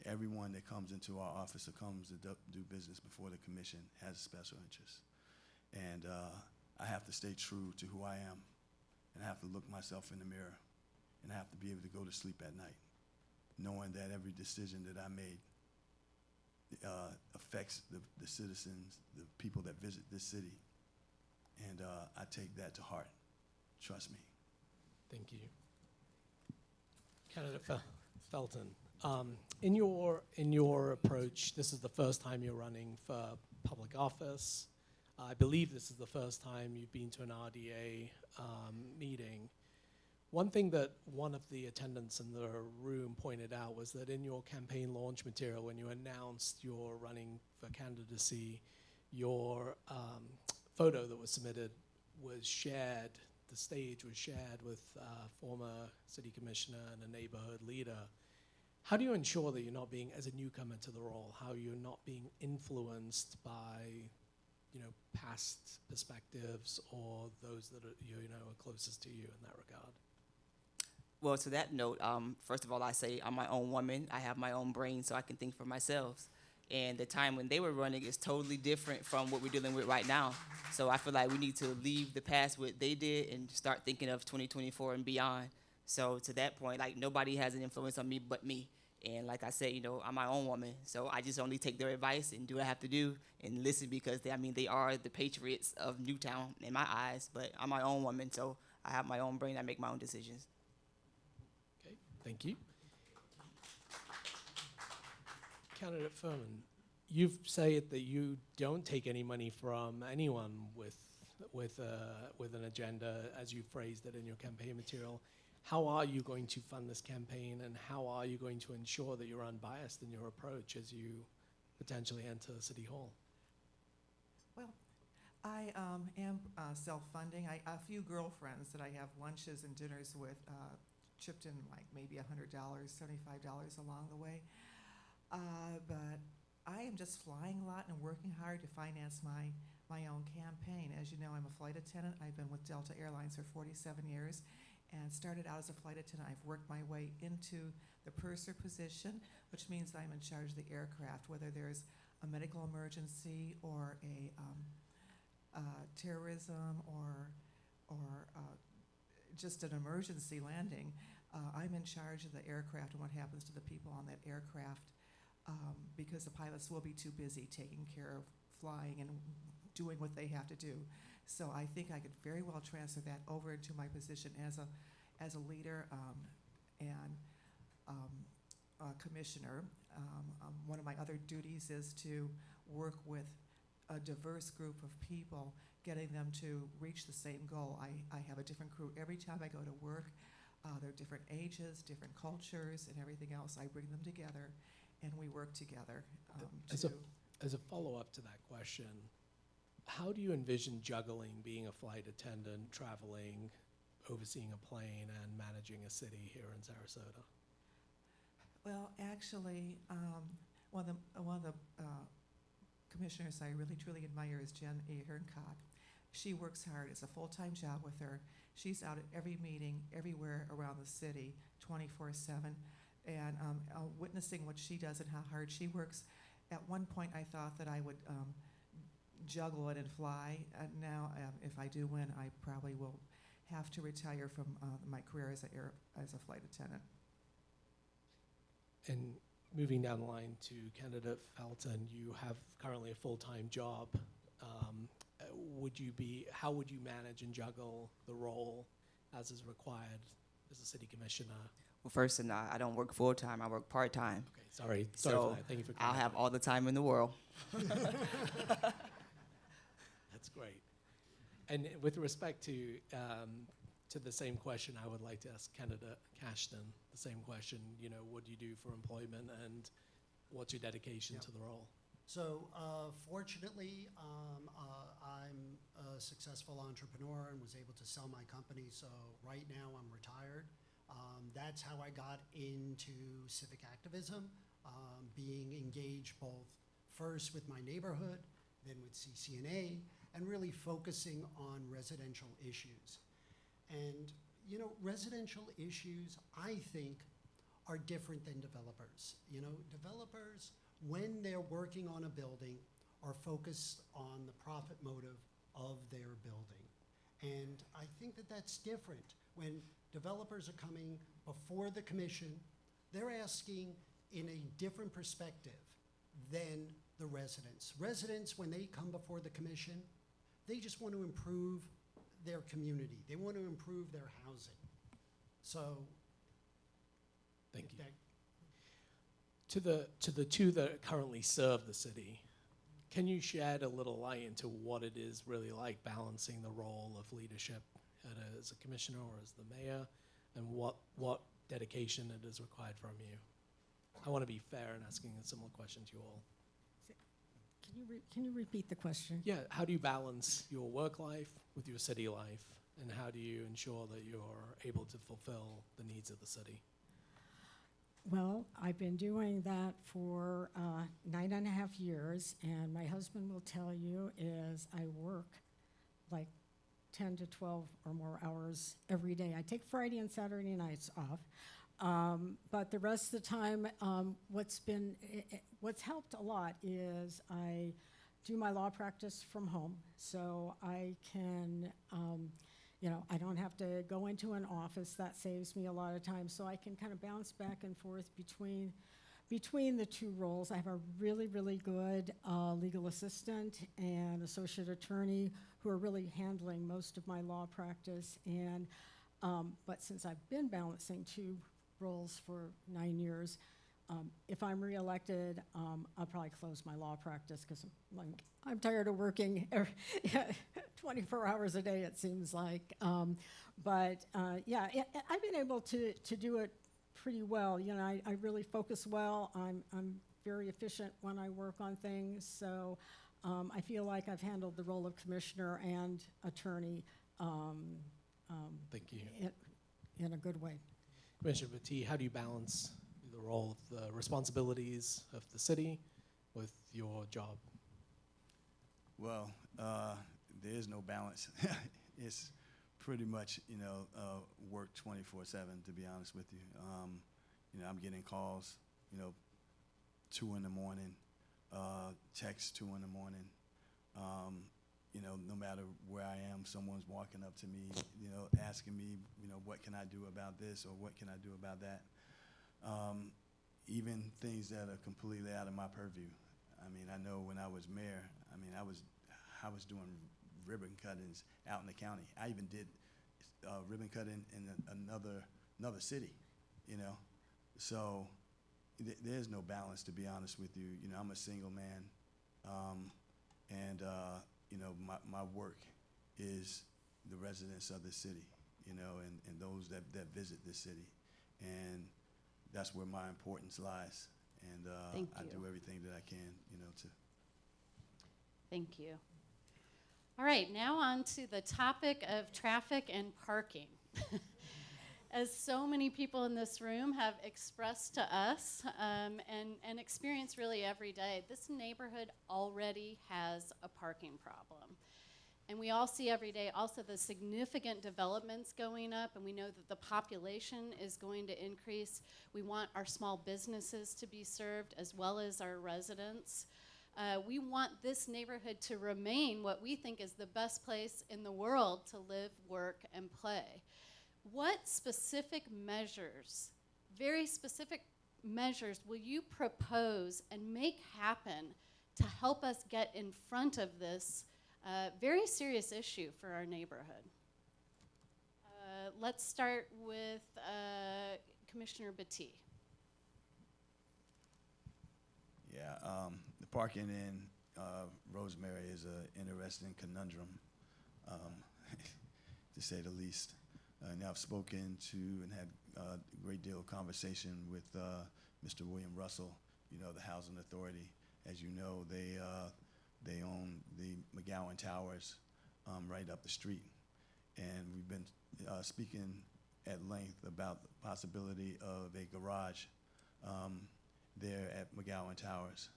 Everyone that comes into our office or comes to do business before the commission has a special interest. And I have to stay true to who I am, and I have to look myself in the mirror, and I have to be able to go to sleep at night, knowing that every decision that I made affects the citizens, the people that visit this city, and I take that to heart. Trust me. Thank you. Candidate Felton, in your approach, this is the first time you're running for public office. I believe this is the first time you've been to an RDA meeting. One thing that one of the attendants in the room pointed out was that in your campaign launch material, when you announced you're running for candidacy, your photo that was submitted was shared, the stage was shared with a former city commissioner and a neighborhood leader. How do you ensure that you're not being, as a newcomer to the role, how you're not being influenced by past perspectives or those that are, are closest to you in that regard? Well, to that note, first of all, I say I'm my own woman. I have my own brain, so I can think for myself. And the time when they were running is totally different from what we're dealing with right now. So I feel like we need to leave the past, what they did, and start thinking of 2024 and beyond. So to that point, nobody has an influence on me but me. And like I said, I'm my own woman. So I just only take their advice and do what I have to do and listen, because they are the patriots of Newtown in my eyes. But I'm my own woman, so I have my own brain. I make my own decisions. Okay, thank you. Candidate Furman, you've said that you don't take any money from anyone with an agenda, as you phrased it in your campaign material. How are you going to fund this campaign, and how are you going to ensure that you're unbiased in your approach as you potentially enter City Hall? Well, I am self-funding. A few girlfriends that I have lunches and dinners with chipped in maybe $100, $75 along the way. But I am just flying a lot and working hard to finance my own campaign. As you know, I'm a flight attendant. I've been with Delta Airlines for 47 years. And started out as a flight attendant. I've worked my way into the purser position, which means I'm in charge of the aircraft, whether there's a medical emergency or a terrorism or just an emergency landing. I'm in charge of the aircraft and what happens to the people on that aircraft, because the pilots will be too busy taking care of flying and doing what they have to do. So I think I could very well transfer that over into my position as a leader and a commissioner. One of my other duties is to work with a diverse group of people getting them to reach the same goal. I have a different crew every time I go to work. They're different ages, different cultures, and everything else. I bring them together, and we work together As a follow-up to that question, how do you envision juggling being a flight attendant, traveling, overseeing a plane, and managing a city here in Sarasota? Well, actually, one of the commissioners I really truly admire is Jen Aherncock. She works hard. It's a full-time job with her. She's out at every meeting, everywhere around the city, 24/7, and witnessing what she does and how hard she works. At one point, I thought that I would juggle it and fly. And now, if I do win, I probably will have to retire from my career as a flight attendant. And moving down the line to candidate Felton, you have currently a full-time job. How would you manage and juggle the role as is required as a city commissioner? Well, first, and I don't work full time. I work part time. Okay, sorry So for that. Thank you for I'll have clarifying. all the time in the world. That's great. And with respect to the same question, I would like to ask candidate Kashden the same question. You know, what do you do for employment, and what's your dedication to the role? So fortunately, I'm a successful entrepreneur and was able to sell my company. So right now I'm retired. That's how I got into civic activism, being engaged both first with my neighborhood, then with CCNA, and really focusing on residential issues. And, you know, residential issues, I think, are different than developers. You know, developers, when they're working on a building, are focused on the profit motive of their building. And I think that that's different. When developers are coming before the commission, they're asking in a different perspective than the residents. Residents, when they come before the commission, they just want to improve their community. They want to improve their housing. So, Thank you. that- To the two that currently serve the city, can you shed a little light into what it is really like balancing the role of leadership as a commissioner or as the mayor, and what dedication it is required from you? I want to be fair in asking a similar question to you all. Can you repeat the question? Yeah, how do you balance your work life with your city life, and how do you ensure that you're able to fulfill the needs of the city? Well, I've been doing that for 9.5 years, and my husband will tell you is I work like 10 to 12 or more hours every day. I take Friday and Saturday nights off, but the rest of the time, what's helped a lot is I do my law practice from home, so I can, I don't have to go into an office. That saves me a lot of time, so I can kind of bounce back and forth between the two roles. I have a really, really good legal assistant and associate attorney who are really handling most of my law practice. And but since I've been balancing two roles for 9 years, if I'm reelected, I'll probably close my law practice because I'm tired of working 24 hours a day, it seems like. I've been able to do it pretty well. You know, I really focus well. I'm very efficient when I work on things. So I feel like I've handled the role of commissioner and attorney Thank you. in a good way. Commissioner Battie, how do you balance the role of the responsibilities of the city with your job? Well, there is no balance. It's pretty much, work 24/7, to be honest with you. I'm getting calls, 2 in the morning, texts 2 in the morning. No matter where I am, someone's walking up to me, asking me, what can I do about this or what can I do about that? Even things that are completely out of my purview. I mean, I know when I was mayor, I was doing ribbon cuttings out in the county. I even did ribbon cutting in another city, So there's no balance, to be honest with you. I'm a single man, and my work is the residents of the city, you know, and those that visit this city. And that's where my importance lies. And Thank I you. do everything that I can, you know, to. Thank you. All right, now on to the topic of traffic and parking. As so many people in this room have expressed to us and experience really every day, this neighborhood already has a parking problem. And we all see every day also the significant developments going up, and we know that the population is going to increase. We want our small businesses to be served as well as our residents. We want this neighborhood to remain what we think is the best place in the world to live, work, and play. What specific measures, very specific measures, will you propose and make happen to help us get in front of this very serious issue for our neighborhood? Let's start with Commissioner Battie. Yeah, the parking in Rosemary is an interesting conundrum, to say the least. Now I've spoken to and had a great deal of conversation with Mr. William Russell, you know, the Housing Authority. As you know, they own the McGowan Towers right up the street. And we've been speaking at length about the possibility of a garage there at McGowan Towers.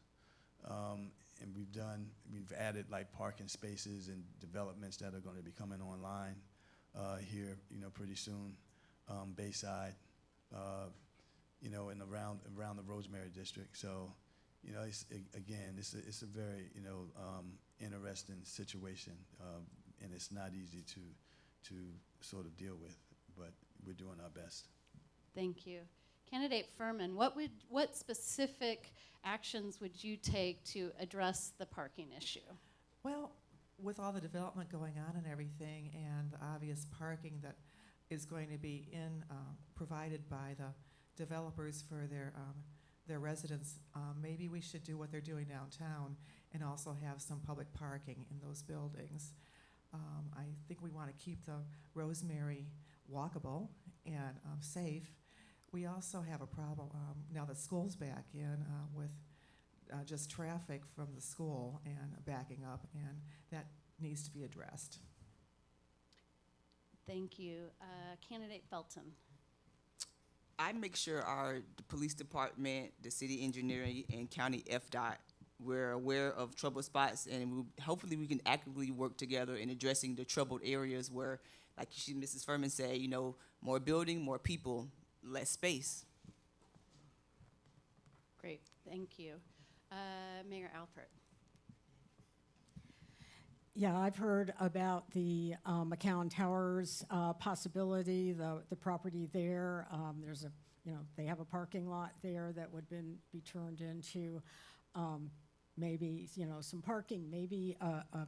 And we've added like parking spaces and developments that are going to be coming online here, you know, pretty soon, Bayside, you know, and around the Rosemary district. So, you know, it's a very, you know, interesting situation, and it's not easy to sort of deal with, but we're doing our best. Thank you. Candidate Furman, what specific actions would you take to address the parking issue? Well, with all the development going on and everything, and the obvious parking that is going to be provided by the developers for their residents, maybe we should do what they're doing downtown and also have some public parking in those buildings. I think we want to keep the Rosemary walkable and safe. We also have a problem now that school's back in with just traffic from the school and backing up, and that needs to be addressed. Thank you. Candidate Felton. I make sure our police department, the city engineering, and county FDOT, we're aware of trouble spots, and hopefully we can actively work together in addressing the troubled areas where, like Mrs. Furman said, you know, more building, more people, less space. Great, thank you. Mayor Alpert. Yeah, I've heard about the McGowan Towers possibility, the property there. There's they have a parking lot there that would be turned into maybe, some parking, maybe a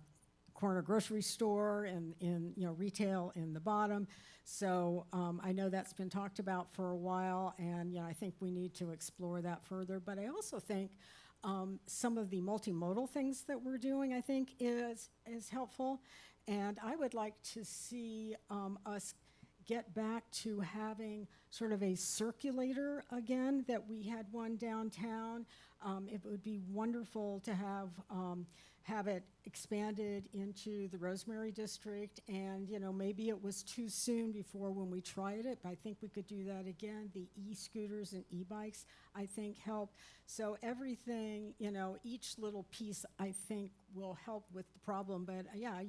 corner grocery store and retail in the bottom. So I know that's been talked about for a while, and I think we need to explore that further. But I also think some of the multimodal things that we're doing, I think, is helpful. And I would like to see us get back to having sort of a circulator again, that we had one downtown. It would be wonderful to have it expanded into the Rosemary district, and maybe it was too soon before when we tried it, but I think we could do that again. The e-scooters and e-bikes, I think, help. So everything, each little piece, I think, will help with the problem. But yeah,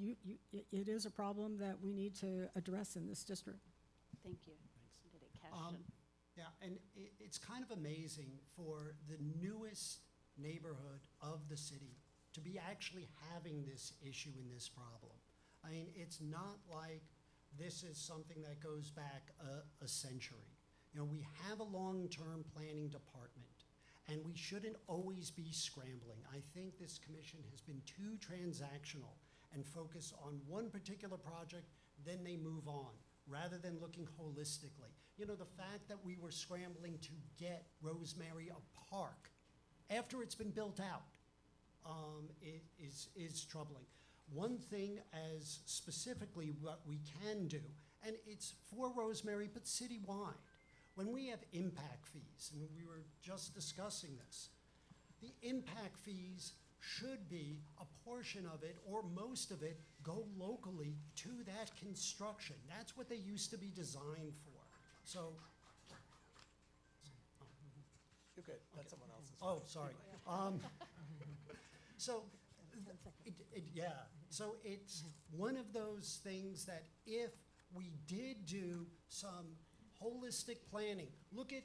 it is a problem that we need to address in this district. Thank you. Candidate Kashden. Yeah, and it's kind of amazing for the newest neighborhood of the city to be actually having this issue and this problem. I mean, it's not like this is something that goes back a century. We have a long-term planning department, and we shouldn't always be scrambling. I think this commission has been too transactional and focus on one particular project, then they move on, rather than looking holistically. The fact that we were scrambling to get Rosemary a park after it's been built out is troubling. one thing as specifically what we can do, and it's for Rosemary, but citywide. When we have impact fees, and we were just discussing this, the impact fees should be a portion of it, or most of it, go locally to that construction. That's what they used to be designed for. So, You're good. That's someone else's. oh, sorry. So, so it's one of those things that if we did do some holistic planning, look at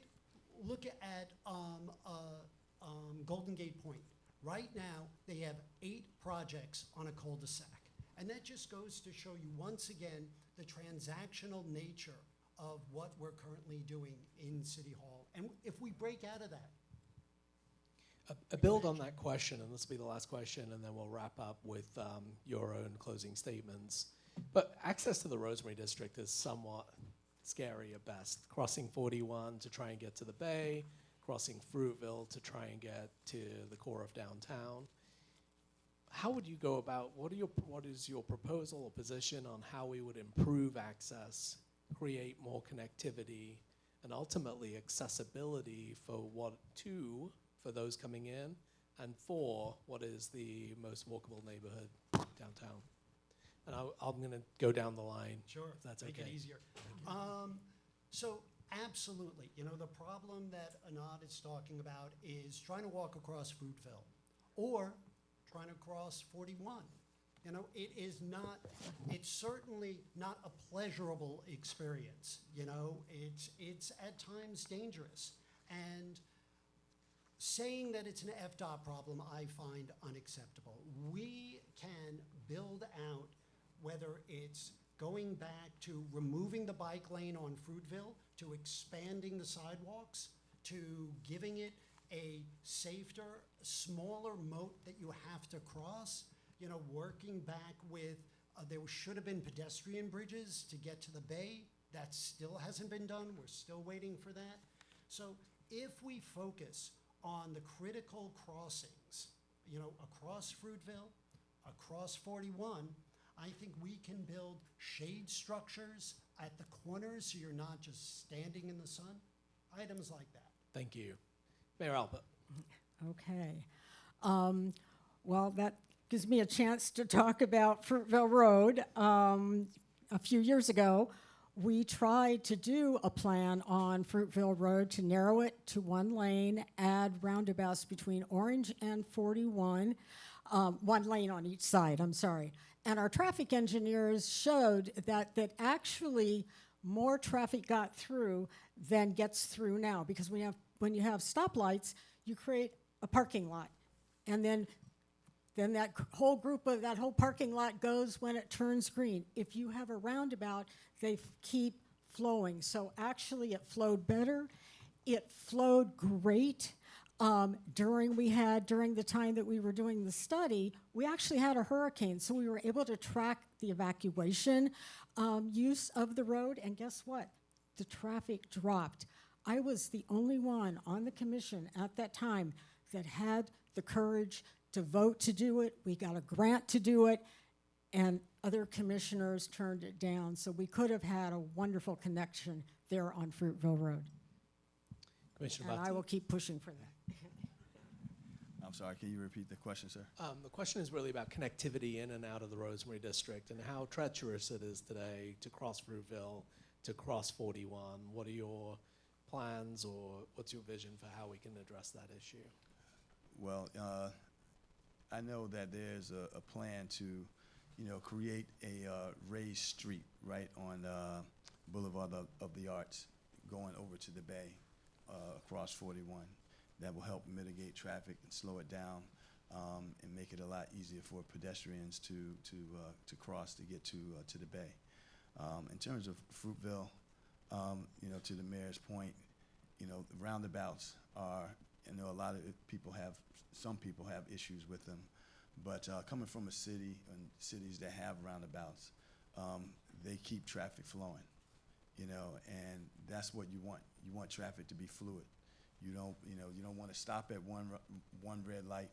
Golden Gate Point. Right now, they have 8 projects on a cul-de-sac. And that just goes to show you, once again, the transactional nature of what we're currently doing in City Hall. And if we break out of that. A build on that question, and this will be the last question, and then we'll wrap up with your own closing statements. But access to the Rosemary District is somewhat scary at best. Crossing 41 to try and get to the bay, crossing Fruitville to try and get to the core of downtown. How would you go about, what is your proposal or position on how we would improve access, create more connectivity, and ultimately accessibility for those coming in, and for what is the most walkable neighborhood downtown? And I'm going to go down the line. Sure, if that's make okay. it easier. So absolutely, the problem that Anand is talking about is trying to walk across Fruitville or trying to cross 41. It's certainly not a pleasurable experience. It's at times dangerous. And saying that it's an FDOT problem, I find unacceptable. We can build out, whether it's going back to removing the bike lane on Fruitville, to expanding the sidewalks, to giving it a safer, smaller moat that you have to cross, working back with, there should have been pedestrian bridges to get to the bay. That still hasn't been done. We're still waiting for that. So if we focus on the critical crossings, across Fruitville, across 41, I think we can build shade structures at the corners so you're not just standing in the sun, items like that. Thank you. Mayor Albert. Okay. Well, that gives me a chance to talk about Fruitville Road. A few years ago, we tried to do a plan on Fruitville Road to narrow it to 1 lane, add roundabouts between Orange and 41, 1 lane on each side, I'm sorry. And our traffic engineers showed that actually more traffic got through than gets through now, because when you have stoplights, you create a parking lot. And then that whole parking lot goes when it turns green. If you have a roundabout, they keep flowing. So actually it flowed better. It flowed great. During the time that we were doing the study, we actually had a hurricane, so we were able to track the evacuation use of the road, and guess what? The traffic dropped. I was the only one on the commission at that time that had the courage to vote to do it. We got a grant to do it, and other commissioners turned it down, so we could have had a wonderful connection there on Fruitville Road. Commissioner And Battie. I will keep pushing for that. I'm sorry, can you repeat the question, sir? The question is really about connectivity in and out of the Rosemary District and how treacherous it is today to cross Fruitville, to cross 41. What are your plans, or what's your vision for how we can address that issue? Well, I know that there's a plan to, create a raised street right on Boulevard of the Arts going over to the bay across 41. That will help mitigate traffic and slow it down, and make it a lot easier for pedestrians to cross to get to the bay. In terms of Fruitville, to the mayor's point, the roundabouts are, a lot of some people have issues with them, but coming from a city and cities that have roundabouts, they keep traffic flowing, and that's what you want. You want traffic to be fluid. You don't want to stop at one red light.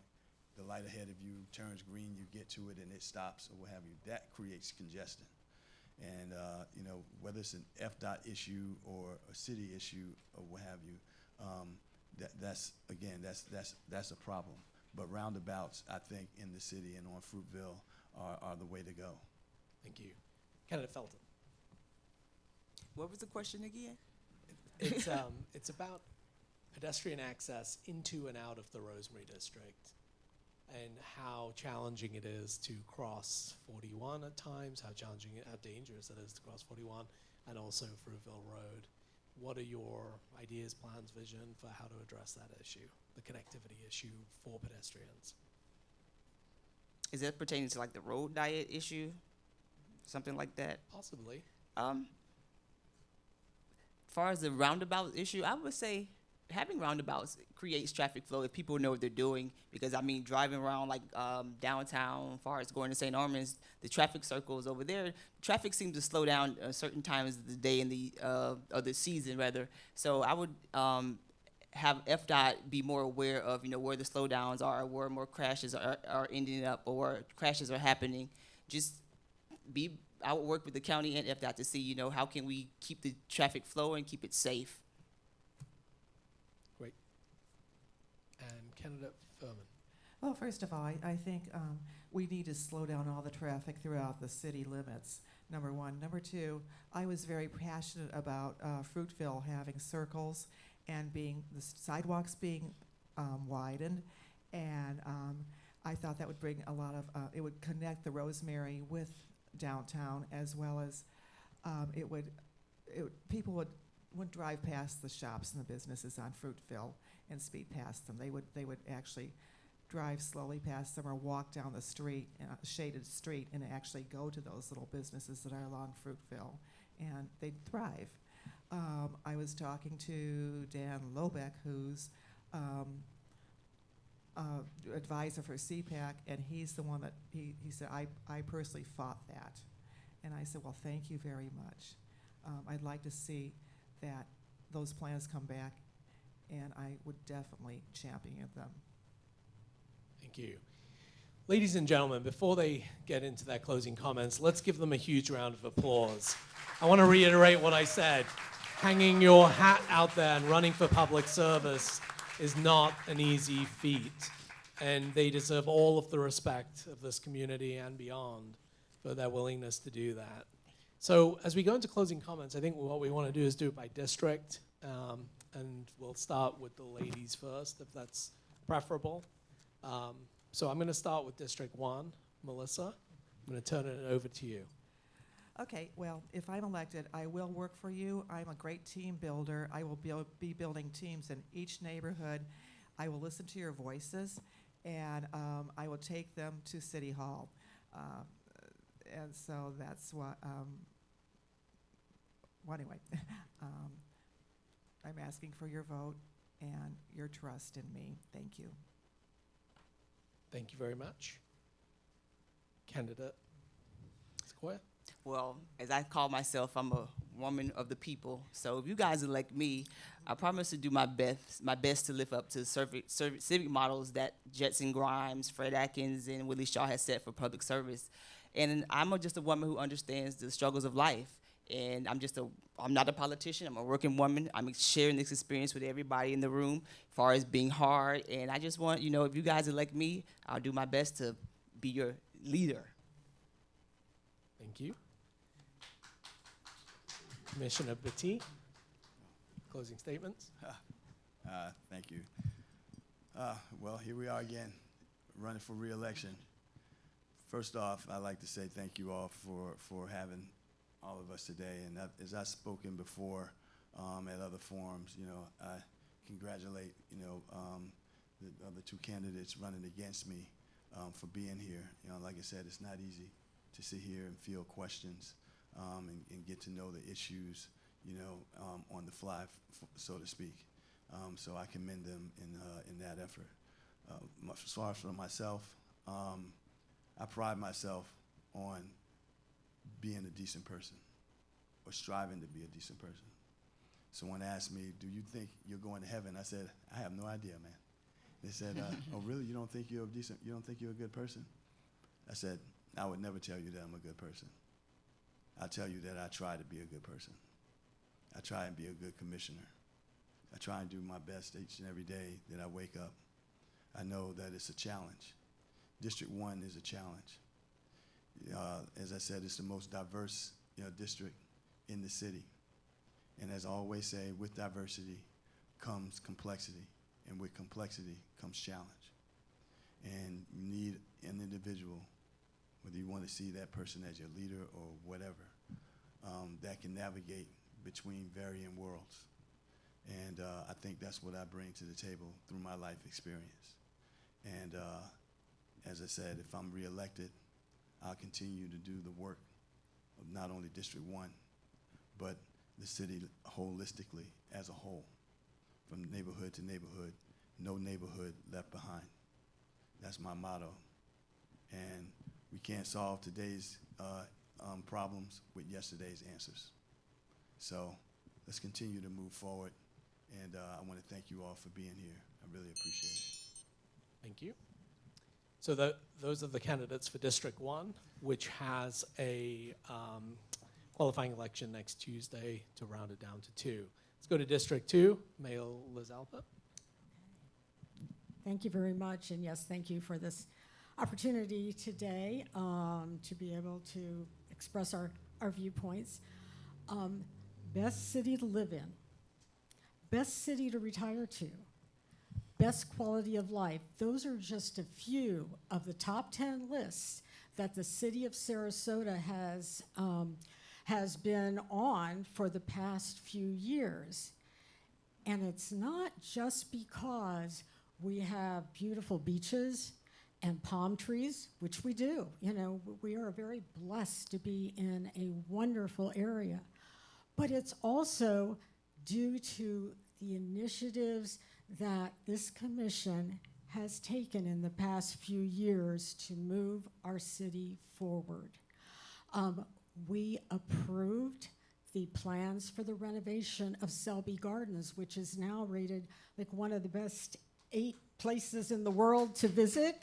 the light ahead of you turns green, you get to it and it stops or what have you. That creates congestion. And you know, whether it's an FDOT issue or a city issue or what have you, that's a problem. But roundabouts, I think, in the city and on Fruitville are the way to go. Thank you. Candidate Felton. What was the question again? It's about pedestrian access into and out of the Rosemary district and how challenging it is to cross 41 at times, how dangerous it is to cross 41, and also Fruitville Road. What are your ideas, plans, vision for how to address that issue, the connectivity issue for pedestrians? Is that pertaining to like the road diet issue? Something like that? Possibly. As far as the roundabout issue, I would say having roundabouts creates traffic flow if people know what they're doing. Because I mean, driving around like downtown, as far as going to St. Armand's, the traffic circles over there, traffic seems to slow down certain times of the day in the of the season rather. So I would have FDOT be more aware of where the slowdowns are, where more crashes are ending up, or crashes are happening. I would work with the county and FDOT to see, how can we keep the traffic flow and keep it safe. Great. And candidate Furman. Well, first of all, I think we need to slow down all the traffic throughout the city limits, number one. Number two, I was very passionate about Fruitville having circles and the sidewalks being widened, and I thought that would bring a lot of, it would connect the Rosemary with downtown, as well as people would drive past the shops and the businesses on Fruitville and speed past them. They would actually drive slowly past them or walk down the street, shaded street, and actually go to those little businesses that are along Fruitville, and they'd thrive. I was talking to Dan Lobeck, who's advisor for CPAC, and he's the one that he said, I personally fought that. And I said, well, thank you very much. I'd like to see that those plans come back, and I would definitely champion them. Thank you. Ladies and gentlemen, before they get into their closing comments, let's give them a huge round of applause. I want to reiterate what I said. Hanging your hat out there and running for public service is not an easy feat, and they deserve all of the respect of this community and beyond for their willingness to do that. So as we go into closing comments, I think what we want to do is do it by district, and we'll start with the ladies first, if that's preferable. So I'm going to start with District 1. Melissa, I'm going to turn it over to you. Okay, well, if I'm elected, I will work for you. I'm a great team builder. I will be building teams in each neighborhood. I will listen to your voices, and I will take them to City Hall. And so that's what, well, anyway, I'm asking for your vote and your trust in me. Thank you. Thank you very much. Candidate Sequoia. Well, as I call myself, I'm a woman of the people. So if you guys elect me, I promise to do my best to live up to civic models that Jetson Grimes, Fred Atkins, and Willie Shaw has set for public service. And I'm just a woman who understands the struggles of life. And I'm not a politician. I'm a working woman. I'm sharing this experience with everybody in the room as far as being hard. And I just want, if you guys elect me, I'll do my best to be your leader. Thank you. Commissioner Battie, closing statements. Thank you. Well, here we are again, running for re-election. First off, I'd like to say thank you all for having all of us today. And as I've spoken before at other forums, I congratulate, the other two candidates running against me for being here. Like I said, it's not easy to sit here and field questions and get to know the issues, on the fly, so to speak. So I commend them in that effort. As far as for myself, I pride myself on being a decent person or striving to be a decent person. Someone asked me, do you think you're going to heaven? I said, I have no idea, man. said, "Oh, really? You don't think you're decent? You don't think you're a good person?" I said, "I would never tell you that I'm a good person. I tell you that I try to be a good person. I try and be a good commissioner. I try and do my best each and every day that I wake up. I know that it's a challenge. District 1 is a challenge. As I said, it's the most diverse district in the city. And as I always say, with diversity comes complexity, and with complexity comes challenge. And you need an individual, whether you want to see that person as your leader or whatever, that can navigate between varying worlds. And I think that's what I bring to the table through my life experience. And as I said, if I'm reelected, I'll continue to do the work of not only District 1, but the city holistically as a whole, from neighborhood to neighborhood, no neighborhood left behind. That's my motto. And we can't solve today's problems with yesterday's answers. So let's continue to move forward. And I want to thank you all for being here. I really appreciate it. Thank you. So those are the candidates for District 1, which has a qualifying election next Tuesday to round it down to 2. Let's go to District 2. Mayor Lizalpa. Thank you very much, and yes, thank you for this opportunity today to be able to express our viewpoints. Best city to live in, best city to retire to, best quality of life. Those are just a few of the top 10 lists that the city of Sarasota has been on for the past few years. And it's not just because we have beautiful beaches and palm trees, which we do. You know, we are very blessed to be in a wonderful area. But it's also due to the initiatives that this commission has taken in the past few years to move our city forward. We approved the plans for the renovation of Selby Gardens, which is now rated like one of the best 8 places in the world to visit.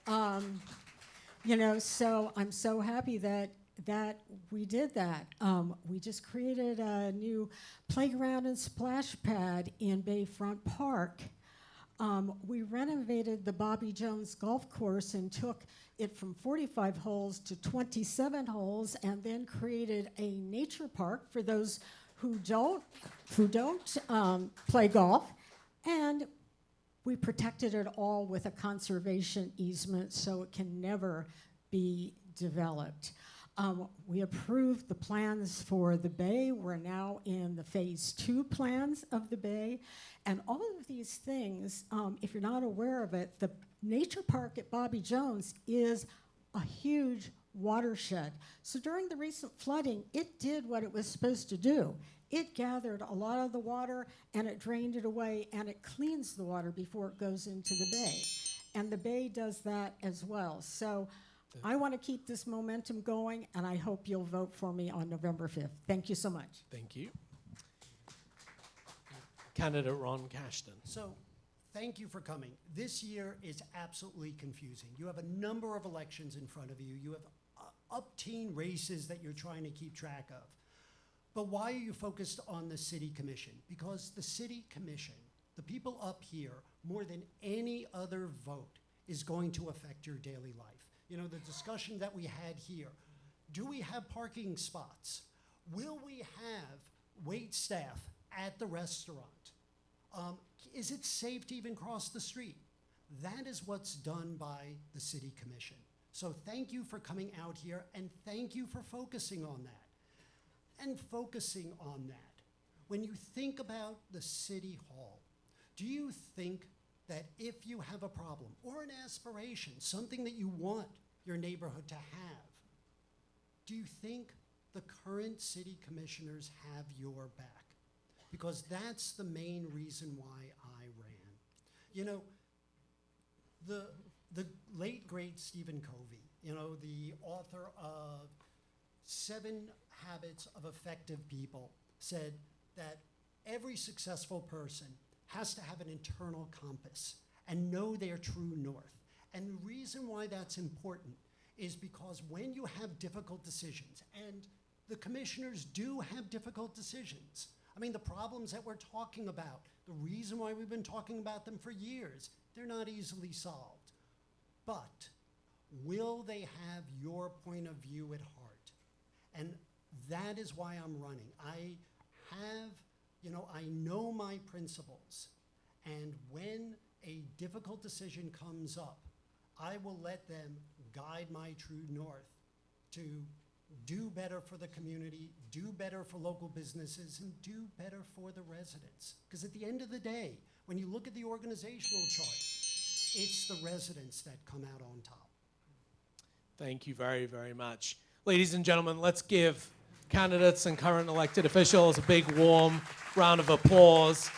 You know, so I'm so happy that we did that. We just created a new playground and splash pad in Bayfront Park. We renovated the Bobby Jones golf course and took it from 45 holes to 27 holes, and then created a nature park for those who don't play golf. And we protected it all with a conservation easement so it can never be developed. We approved the plans for the Bay. We're now in the phase 2 plans of the Bay. And all of these things, if you're not aware of it, the nature park at Bobby Jones is a huge watershed. So during the recent flooding, it did what it was supposed to do. It gathered a lot of the water and it drained it away, and it cleans the water before it goes into the Bay. And the Bay does that as well. So I want to keep this momentum going, and I hope you'll vote for me on November 5th. Thank you so much. Thank you. Candidate Ron Kashden. So, thank you for coming. This year is absolutely confusing. You have a number of elections in front of you. You have up-teen races that you're trying to keep track of. But why are you focused on the city commission? Because the city commission, the people up here, more than any other vote, is going to affect your daily life. You know, the discussion that we had here, do we have parking spots? Will we have wait staff at the restaurant? Is it safe to even cross the street? That is what's done by the city commission. So thank you for coming out here, and thank you for focusing on that. And focusing on that, when you think about the city hall, do you think that if you have a problem or an aspiration, something that you want your neighborhood to have, do you think the current city commissioners have your back? Because that's the main reason why I ran. You know, the late, great Stephen Covey, you know, the author of 7 Habits of Effective People, said that every successful person has to have an internal compass. and know their true north. And the reason why that's important is because when you have difficult decisions, and the commissioners do have difficult decisions. I mean, the problems that we're talking about, the reason why we've been talking about them for years, they're not easily solved. But will they have your point of view at heart? And that is why I'm running. I know my principles. And when a difficult decision comes up, I will let them guide my true north to do better for the community, do better for local businesses, and do better for the residents. Because at the end of the day, when you look at the organizational chart, it's the residents that come out on top. Thank you very, very much. Ladies and gentlemen, let's give candidates and current elected officials a big warm round of applause.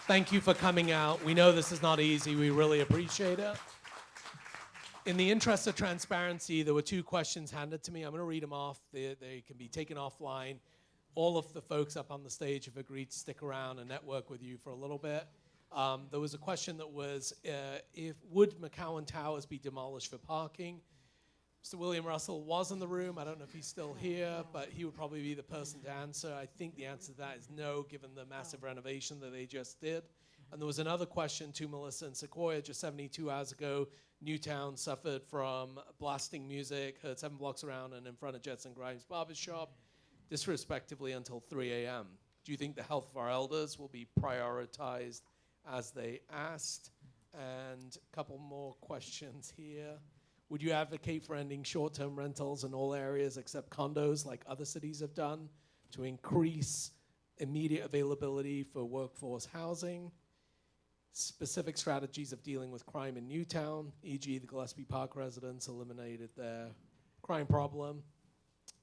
Thank you for coming out. We know this is not easy. We really appreciate it. In the interest of transparency, there were 2 questions handed to me. I'm going to read them off. They can be taken offline. All of the folks up on the stage have agreed to stick around and network with you for a little bit. There was a question that was, would McCowan Towers be demolished for parking? Mr. William Russell was in the room. I don't know if he's still here, but he would probably be the person to answer. I think the answer to that is no, given the massive renovation that they just did. And there was another question to Melissa and Sequoia just 72 hours ago. Newtown suffered from blasting music, heard 7 blocks around and in front of Jetson Grimes' barbershop, disrespectively until 3 a.m. Do you think the health of our elders will be prioritized as they asked? And a couple more questions here. Would you advocate for ending short-term rentals in all areas except condos like other cities have done to increase immediate availability for workforce housing? Specific strategies of dealing with crime in Newtown, e.g. the Gillespie Park residents eliminated their crime problem.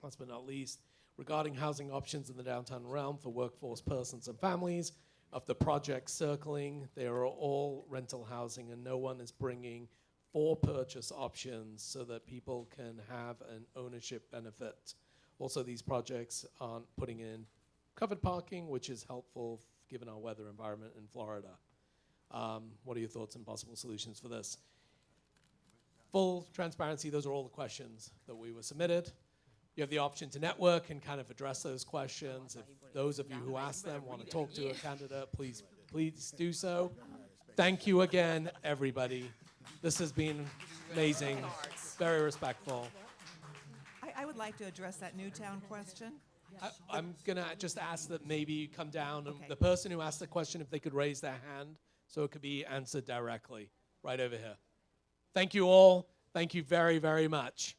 Last but not least, regarding housing options in the downtown realm for workforce persons and families, of the projects circling, they are all rental housing and no one is bringing for purchase options so that people can have an ownership benefit. Also, these projects aren't putting in covered parking, which is helpful given our weather environment in Florida. What are your thoughts and possible solutions for this? Full transparency, those are all the questions that we were submitted. You have the option to network and kind of address those questions. If those of you who asked them want to talk to a candidate, please do so. Thank you again, everybody. This has been amazing, very respectful. I would like to address that Newtown question. I'm going to just ask that maybe you come down and Okay. the person who asked the question, if they could raise their hand so it could be answered directly right over here. Thank you all. Thank you very, very much.